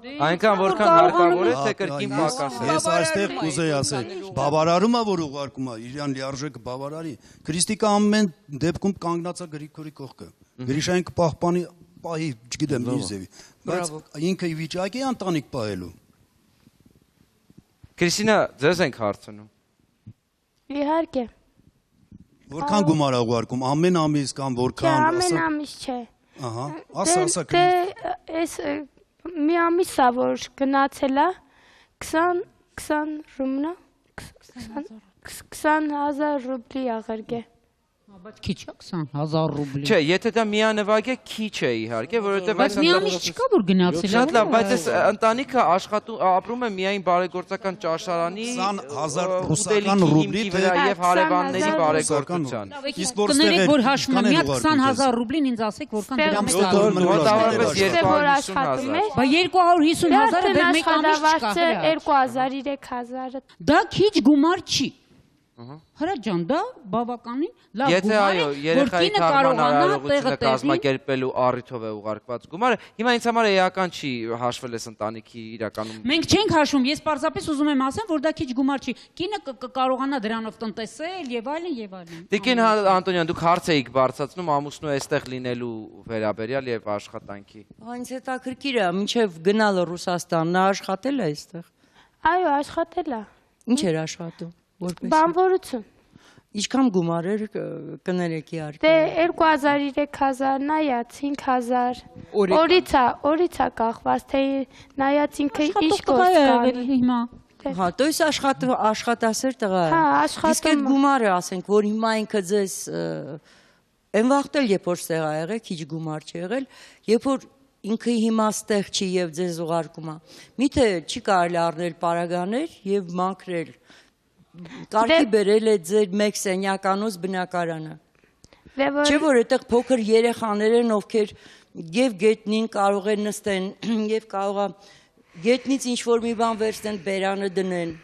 Այնքան որքան հարկավոր է, թե կրկին պակաս է։ Ես այստեղ կուզեի ասել, բավարարում է, որ ուղարկում է, իրան լիարժեք բավարարի։ Քրիստիկը ամեն դեպքում կանգնած է Գրիգորի կողքը։ Գրիշային կպահպանի պահի, չգիտեմ ինչ ձևի, բայց ինքը վիճակի է ընտանիք պահելու։ Քրիստինա, ձեզ ենք հարցնում։ Իհարկե։ Որքան գումար է ուղարկում, ամեն ամիս կամ որքան։ Ամեն ամիս չէ։ Ահա, ասա։ Այս մի ամիս է որ գնացել է 20 ռումնա 20,000 ռուբլի աղերգե։ Բայց քիչ է 20,000 ռուբլի։ Չէ, եթե դա միանվագ է, քիչ է իհարկե, որովհետև բայց մի ամիս չկա որ գնացել է։ Շատ լավ, բայց այս ընտանիքը ապրում է միայն բարեգործական ճաշարանի 20,000 ռուսական ռուբլի եւ հարևանների բարեգործության։ Իսկ կներեք որ հաշվում եմ, միա 20,000 ռուբլին ինձ ասեք որքան դրամ է։ Մոտավորապես 250,000։ Բա 250,000-ը դեռ մեկ ամիս չկա։ 2000-3000-ը։ Դա քիչ գումար չի։ Հրա ջան, դա բավականին լավ գումար է։ Եթե այո, երեխայի թարման արարողությունը կազմակերպելու առիթով է ուղարկված գումարը, հիմա ինձ համար էական չի հաշվել այս ընտանիքի իրականում։ Մենք չենք հաշվում, ես պարզապես ուզում եմ ասեմ, որ դա քիչ գումար չի։ Կինը կարողանա դրանով տնտեսել եւ այլն եւ այլն։ Տիկին Անտոնյան, դուք հարց էիք բարձրացնում ամուսնու այստեղ լինելու վերաբերյալ եւ աշխատանքի։ Այնց հետաքրքիր է, մինչեւ գնալը Ռուսաստան, նա աշխատել է այստեղ։ Այո, աշխատել է։ Ինչ էր աշխատում։ Բանվորություն։ Ինչքան գումար էր կներեք իհարկե։ Դե 2000-3000 նայած 5000 օրից է կախված, թե նայած ինքը ինչ գործ կանի հիմա։ Հա, то есть աշխատասեր տղա է։ Հա, աշխատում։ Իսկ այդ գումարը ասենք, որ հիմա ինքը ձեզ այն վաղտել երբ որ ստեղ ա եղել, քիչ գումար չի եղել, երբ որ ինքը հիմա ստեղ չի եւ ձեզ ուղարկում է։ Միթե չի կարելի առնել պարագաներ եւ մաքրել։ Կարգի բերել է ձեր մեկ սենյականոց բնակարանը։ Չէ՞ որ այդտեղ փոքր երեխաներ են, ովքեր եւ գետնին կարող են նստեն, եւ կարող է գետնից ինչ-որ մի բան վերցնեն, բերանը դնեն,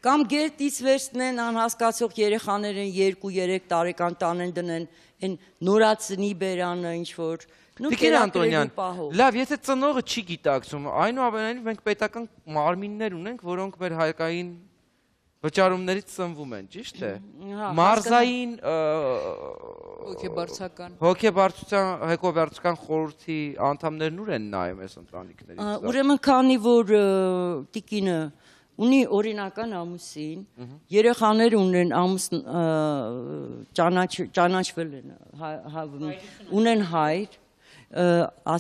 կամ գետից վերցնեն անհասկացող երեխաներ են 2-3 տարեկան տանեն դնեն, այն նորացնի բերանը ինչ-որ։ Տիկին Անտոնյան, լավ, եթե ծնողը չի գիտակցում, այնուամենայնիվ մենք պետական մարմիններ ունենք, որոնք մեր հայկային վճարումներից ծնվում են, ճիշտ է։ Մարզային հոգեբարձության խորհրդի անդամներն ուր են նայում այս ընտանիքներից։ Ուրեմն քանի որ տիկինը ունի օրինական ամուսին, երեխաներ ունեն ճանաչվել են, ունեն հայր,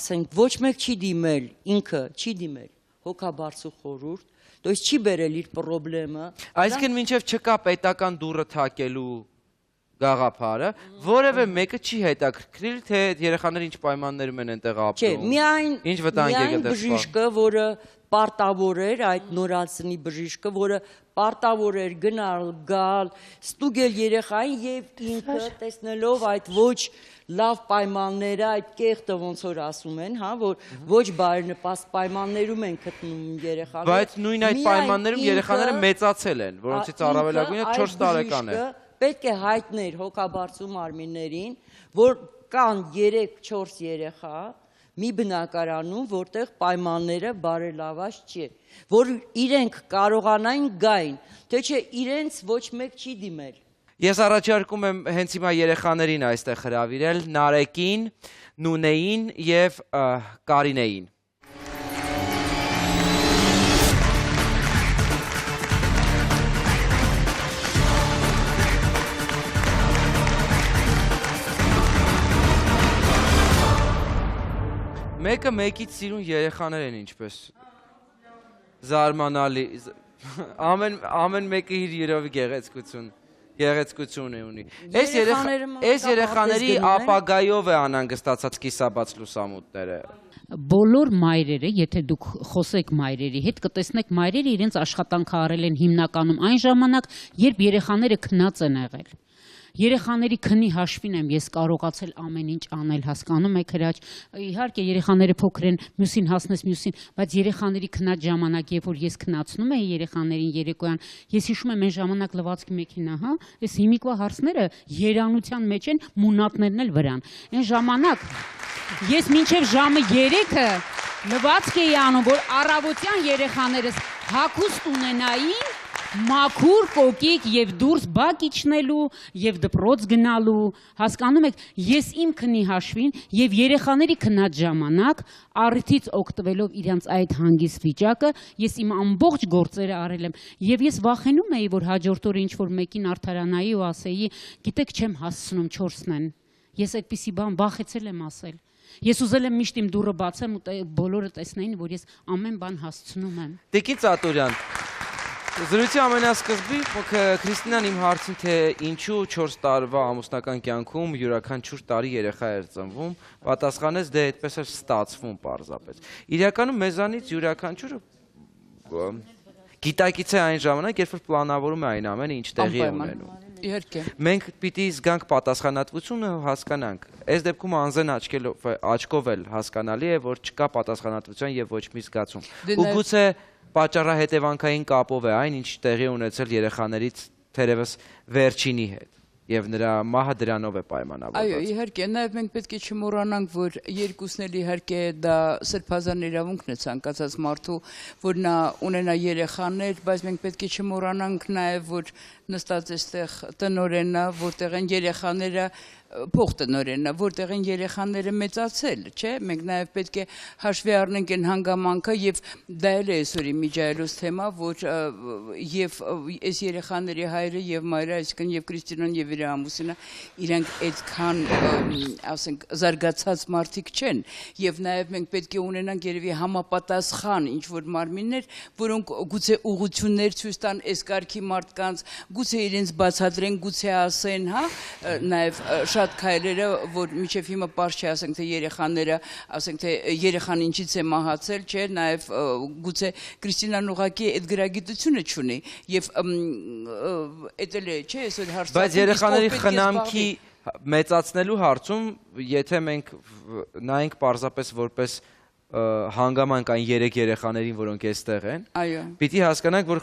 ասենք ոչ մեկ չի դիմել, ինքը չի դիմել հոգաբարձու խորհուրդ, то есть չի բերել իր խնդրումը։ Այսինքն մինչև չկա պետական դուռը թակելու գաղափարը, որևէ մեկը չի հետաքրքրել, թե երեխաները ինչ պայմաններում են այնտեղ ապրում։ Չէ, միայն բժիշկը, որը պարտավոր էր, այդ նորացնի բժիշկը, որը պարտավոր էր գնալ, գալ, ստուգել երեխային եւ ինքը տեսնելով այդ ոչ լավ պայմանները, այդ կեղտը ոնց որ ասում են, հա, որ ոչ բարենպաստ պայմաններում են գտնում երեխաները։ Բայց նույն այդ պայմաններում երեխաները մեծացել են, որոնցից առավելագույնը 4 տարեկան է։ Պետք է հայտներ հոգաբարձու մարմիններին, որ կան 3-4 երեխա մի բնակարանում, որտեղ պայմանները բարելավված չի, որ իրենք կարողանային գային, թե չէ իրենց ոչ մեկ չի դիմել։ Ես առաջարկում եմ հենց հիմա երեխաներին այստեղ հրավիրել, Նարեկին, Նունեին եւ Կարինեին։ Մեկը մեկից սիրուն երեխաներ են ինչպես զարմանալի, ամեն մեկը իր երովի գեղեցկություն, Գեղեցկություն ունի։ Այս երեխաների ապագայով է անհանգստացած կիսաբաց լուսամուտները։ Բոլոր մայրերը, եթե դուք խոսեք մայրերի հետ, կտեսնեք մայրերը իրենց աշխատանքը արել են հիմնականում այն ժամանակ, երբ երեխաները քնած են եղել։ Երեխաների քնի հաշվին եմ ես կարողացել ամեն ինչ անել, հասկանում եք հրաչ, իհարկե երեխաները փոքր են, մյուսին հասնես մյուսին, բայց երեխաների քնած ժամանակ, երբ որ ես քնացնում էի երեխաներին երեկոյան, ես հիշում եմ այն ժամանակ լվացքի մեքենա, հա, այս հիմիկվա հարցները երանության մեջ են, մունատներն էլ վրան։ Այն ժամանակ ես մինչև ժամը 3-ը լվացք էի անում, որ առավոտյան երեխաներս հագուստ ունենային, մաքուր, կոկիկ եւ դուրս բակ իջնելու եւ դպրոց գնալու, հասկանում եք, ես իմ քնի հաշվին եւ երեխաների քնած ժամանակ առիթից օգտվելով իրանց այդ հանգիստ վիճակը, ես իմ ամբողջ գործերը արել եմ եւ ես վախենում էի, որ հաջորդ օրը ինչ որ մեկին արդարանայի ու ասեի, գիտեք, չեմ հասցնում 4-ն են։ Ես այդպիսի բան վախեցել եմ ասել։ Ես ուզել եմ միշտ իմ դուռը բացեմ ու բոլորը տեսնեին, որ ես ամեն բան հասցնում եմ։ Տիկին Ծատուրյան, զրույցի ամենասկզբի Քրիստինան իմ հարցին, թե ինչու 4 տարվա ամուսնական կյանքում յուրաքանչյուր տարի երեխա էր ծնվում, պատասխանեց, դե այդպես էր ստացվում պարզապես։ Իրականում մեզանից յուրաքանչյուրը գիտակից է այն ժամանակ, երբ որ պլանավորում է այն ամենը, ինչ տեղի է ունենում։ Իհարկե։ Մենք պիտի զգանք պատասխանատվությունը, հասկանանք։ Այս դեպքում անձեն աչքով էլ հասկանալի է, որ չկա պատասխանատվության եւ ոչ մի զգացում։ Ու գուցե պատճառահետևանքային կապով է այն, ինչ տեղի ունեցել երեխաներից թերևս վերջինի հետ։ Եվ նրա մահը դրանով է պայմանավորված։ Այո, իհարկե, նաև մենք պետք է չմոռանանք, որ երկուսն էլ իհարկե դա սրբազան իրավունքն է ցանկացած մարդու, որ նա ունենա երեխաներ, բայց մենք պետք է չմոռանանք նաև, որ նստած էստեղ տնօրենը, որտեղ են երեխաները փոխտնօրենը, որտեղ են երեխաները մեծացել, չէ՞, մենք նաև պետք է հաշվի առնենք այն հանգամանքը եւ դա էլ է այսօրի միջայլոց թեմա, որ եւ այս երեխաների հայրը եւ մայրը, այսինքն եւ Քրիստինան եւ իր ամուսինը, իրանք այդքան, ասենք, զարգացած մարդիկ չեն եւ նաև մենք պետք է ունենանք երևի համապատասխան ինչ որ մարմիններ, որոնք գուցե ուղղություններ ցույց տան այս կարգի մարդկանց, գուցե իրենց բացատրեն, գուցե ասեն, հա, նաև շատ քայլերը, որ միջև հիմա պարզ չի, ասենք, թե երեխաները, ասենք, թե երեխան ինչից է մահացել, չէ, նաև գուցե Քրիստինան ուղղակի այդ գրագիտությունը չունի եւ էդ էլ է, չէ, այսօր հարցը։ Բայց երեխաների խնամքի մեծացնելու հարցում, եթե մենք նայենք պարզապես որպես հանգամանք այն 3 երեխաներին, որոնք այստեղ են, պիտի հասկանանք, որ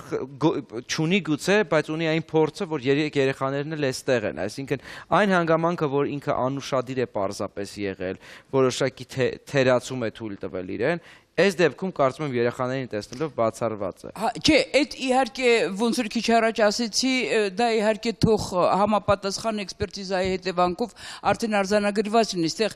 չունի գուցե, բայց ունի այն փորձը, որ 3 երեխաներն էլ այստեղ են, այսինքն այն հանգամանքը, որ ինքը անուշադիր է պարզապես եղել, որոշակի թերացում է թույլ տվել իրեն, այս դեպքում կարծում եմ երեխաներին տեսնելով բացառված է։ Չէ, այդ իհարկե ոնց որ քիչ առաջ ասեցի, դա իհարկե թող համապատասխան էքսպերտիզայի հետևանքով արդեն արձանագրված լինի, այստեղ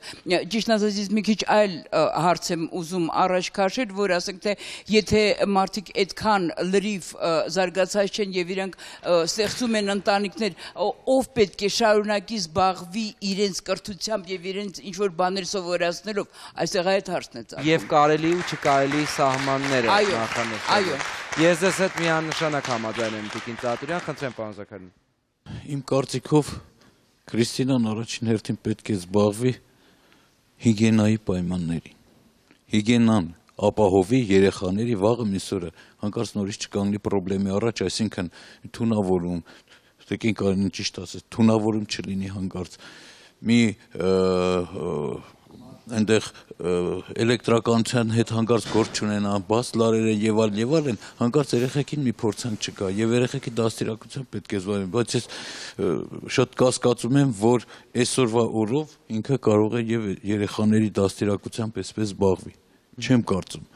ճիշտ ասած մի քիչ այլ հարց եմ ուզում առաջ քաշել, որ ասենք թե եթե մարդիկ այդքան լրիվ զարգացած չեն եւ իրանք ստեղծում են ընտանիքներ, ով պետք է շարունակի զբաղվի իրենց կրթությամբ եւ իրենց ինչ որ բաներ սովորացնելով, այստեղ այդ հարցն է ծագում։ Եվ կարելի ու չկարելի սահմանները նախանշել։ Այո։ Ես ես հետ միանշանակ համաձայն եմ Տիկին Ծատուրյան, խնդրեմ պարոն Զաքարյան։ Իմ կարծիքով Քրիստինան առաջին հերթին պետք է զբաղվի հիգիենայի պայմաններին։ Հիգիենան ապահովի երեխաների վաղը միսօրը հանկարծ նորից չկանգնի խնդրի առաջ, այսինքն թունավորում, Տիկին Կարինը ճիշտ ասեց, թունավորում չլինի հանկարծ մի այնտեղ էլեկտրականության հետ հանկարծ գործ չունենա, բաց լարեր են եւ այլն, հանկարծ երեխեքին մի փորձանք չկա եւ երեխեքի դաստիարակությամբ պետք է զբաղվի, բայց ես շատ կասկածում եմ, որ այսօրվա օրով ինքը կարող է եւ երեխաների դաստիարակությամբ այսպես զբաղվի։ Չեմ կարծում։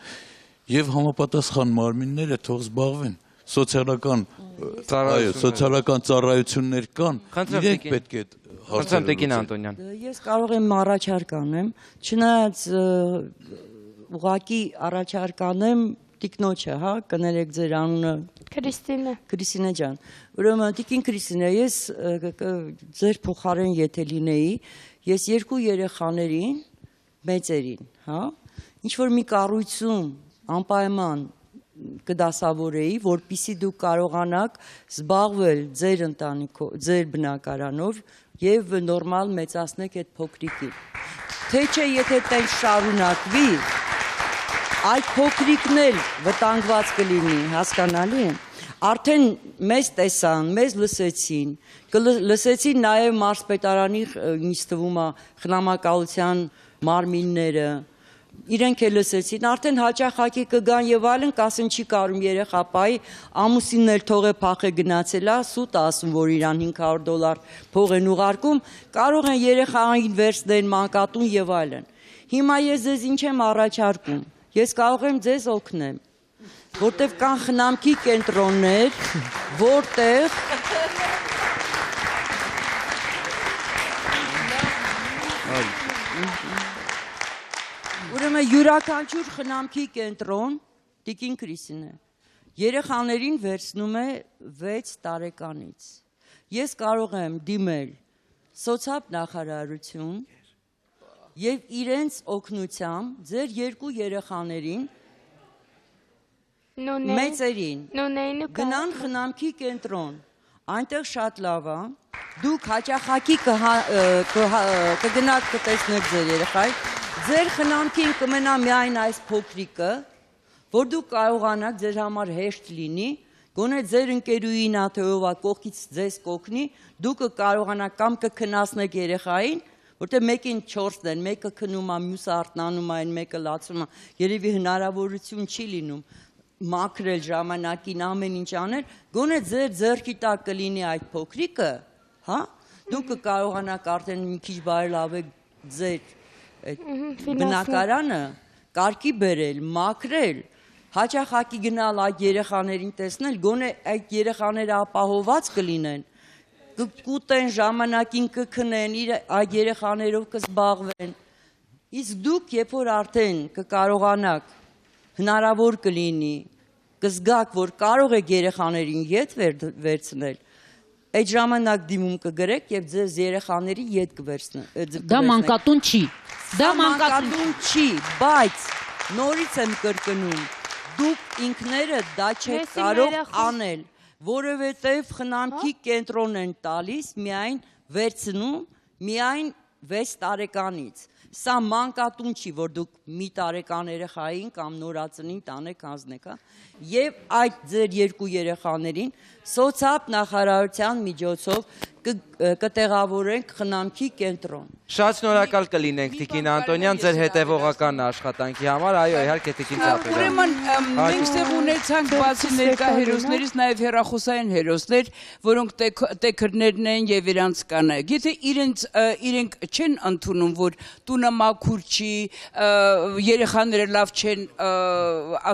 Եվ համապատասխան մարմինները թող զբաղվեն սոցիալական ծառայություններ կան, իրենք պետք է Խնդրեմ Տիկին Անտոնյան։ Ես կարող եմ առաջարկ անեմ, չնայած ուղղակի առաջարկ անեմ տիկնոջը, հա, կներեք ձեր անունը Քրիստինե ջան։ Ուրեմն Տիկին Քրիստինե, ես ձեր փոխարեն եթե լինեի, ես 2 երեխաներին, մեծերին, հա, ինչ որ մի կառույցում անպայման կդասավորեի, որպիսի դուք կարողանաք զբաղվել ձեր ընտանիքով, ձեր բնակարանով եւ նորմալ մեծացնեք այդ փոքրիկին։ Թե չէ, եթե տենց շարունակվի, այդ փոքրիկն էլ վտանգված կլինի, հասկանալի է։ Արդեն մեզ տեսան, մեզ լսեցին, լսեցին նաեւ մարզպետարանի ինձ թվում է խնամակալության մարմինները, իրենք էլ լսեցին, արդեն հաճախակի կգան եւ այլն, կասեն չի կարում երեխա պայի, ամուսինն էլ թողե փախե գնացել է, սուտ ասում, որ իրան $500 փող են ուղարկում, կարող են երեխային վերցնել մանկատուն եւ այլն։ Հիմա ես ձեզ ինչ եմ առաջարկում, ես կարող եմ ձեզ օգնեմ, որտեվ կան խնամքի կենտրոններ, որտեղ Ուրեմն յուրաքանչյուր խնամքի կենտրոն, Տիկին Քրիստինե, երեխաներին վերցնում է 6 տարեկանից։ Ես կարող եմ դիմել սոցիալ նախարարություն եւ իրենց օգնությամբ ձեր 2 երեխաներին մեծերին գնան խնամքի կենտրոն, այնտեղ շատ լավ է, դուք հաճախակի կգնաք կտեսնեք ձեր երեխային, ձեր խնամքին կմնա միայն այս փոքրիկը, որ դուք կարողանաք ձեր համար հեշտ լինի, գոնե ձեր ընկերուհին թե ով կողքից ձեզ կօգնի, դուք կարողանաք կամ կքնասնեք երեխային, որտեղ մեկին 4-ն են, մեկը քնում է, մյուսը արթնանում է, մեկը լացում է, երևի հնարավորություն չի լինում մաքրել ժամանակին ամեն ինչ անել, գոնե ձեր ձեռքի տակ կլինի այդ փոքրիկը, հա, դուք կարողանաք արդեն մի քիչ բարելավել ձեր բնակարանը, կարգի բերել, մաքրել, հաճախակի գնալ այդ երեխաներին տեսնել, գոնե այդ երեխաները ապահոված կլինեն, կուտեն ժամանակին կքնեն, այդ երեխաներով կզբաղվեն, իսկ դուք երբ որ արդեն կկարողանաք հնարավոր կլինի, կզգաք, որ կարող եք երեխաներին ետ վերցնել, այդ ժամանակ դիմում կգրեք եւ ձեզ երեխաների ետ կվերցնեք։ Դա մանկատուն չի։ Դա մանկատուն չի, բայց նորից եմ կրկնում, դուք ինքներդ դա չեք կարող անել, որովհետեւ խնամքի կենտրոն են տալիս միայն վերցնում միայն 6 տարեկանից։ Սա մանկատուն չի, որ դուք մի տարեկան երեխային կամ նորածնին տանեք հանձնեք, եւ այդ ձեր 2 երեխաներին սոցիալ նախարարության միջոցով կտեղավորենք խնամքի կենտրոն։ Շատ շնորհակալ կլինենք Տիկին Անտոնյան ձեր հետևողական աշխատանքի համար, այո, իհարկե Տիկին Ծապերյան։ Ուրեմն մենք ստեղ ունեցանք բացի ներկա հերոսներից նաև հեռախոսային հերոսներ, որոնք տեքրներն են եւ իրանց կանայք։ Եթե իրենք չեն ընդունում, որ տունը մաքուր չի, երեխաները լավ չեն,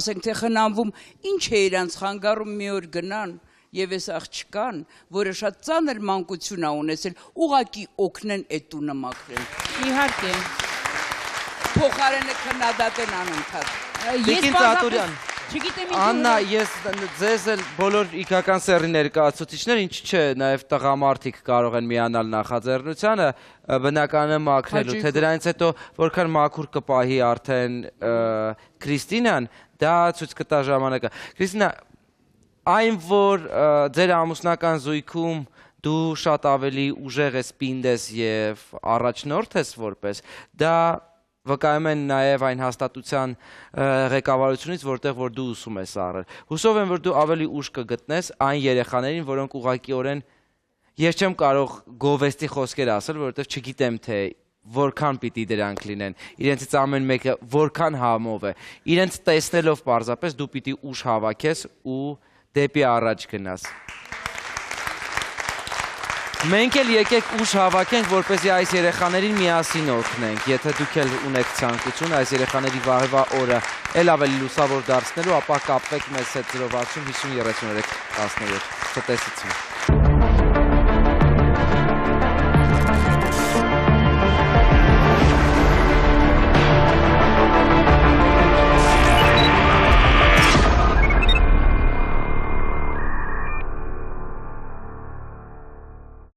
ասենք թե խնամվում, ինչ է իրանց խանգարում մի օր գնան եւ այս աղջկան, որը շատ ծանր մանկություն է ունեցել, ուղակի օգնեն այդ տունը մաքրել։ Իհարկե։ Փոխարենը քննադատեն անընդհատ։ Տիկին Ծատուրյան, Աննա, ես ձեզ էլ բոլոր իգական սեռի ներկայացուցիչներ, ինչ չէ, նաև տղամարդիկ կարող են միանալ նախաձեռնությանը, բնականը մաքրելու, թե դրանից հետո որքան մաքուր կպահի արդեն Քրիստինան, դա ցույց կտա ժամանակը։ Քրիստինա, այն որ ձեր ամուսնական զույգում դու շատ ավելի ուժեղ ես, պինդ ես եւ առաջնորդ ես որպես, դա վկայում են նաև այն հաստատության ղեկավարությունից, որտեղ որ դու ուսում ես առել։ Հուսով եմ, որ դու ավելի ուժ կգտնես այն երեխաներին, որոնք ուղղակիորեն ես չեմ կարող գովեստի խոսքեր ասել, որովհետև չգիտեմ, թե որքան պիտի դրանք լինեն, իրենցից ամեն մեկը որքան համով է, իրենց տեսնելով պարզապես դու պիտի ուժ հավաքես ու դեպի առաջ գնաս։ Մենք էլ եկեք ուժ հավաքենք, որպեսզի այս երեխաներին միասին օգնենք, եթե դուք էլ ունեք ցանկություն այս երեխաների վաղվա օրը էլ ավելի լուսավոր դարձնելու, ապա կապվեք մեզ հետ 060 50 33 17 ցտեսություն։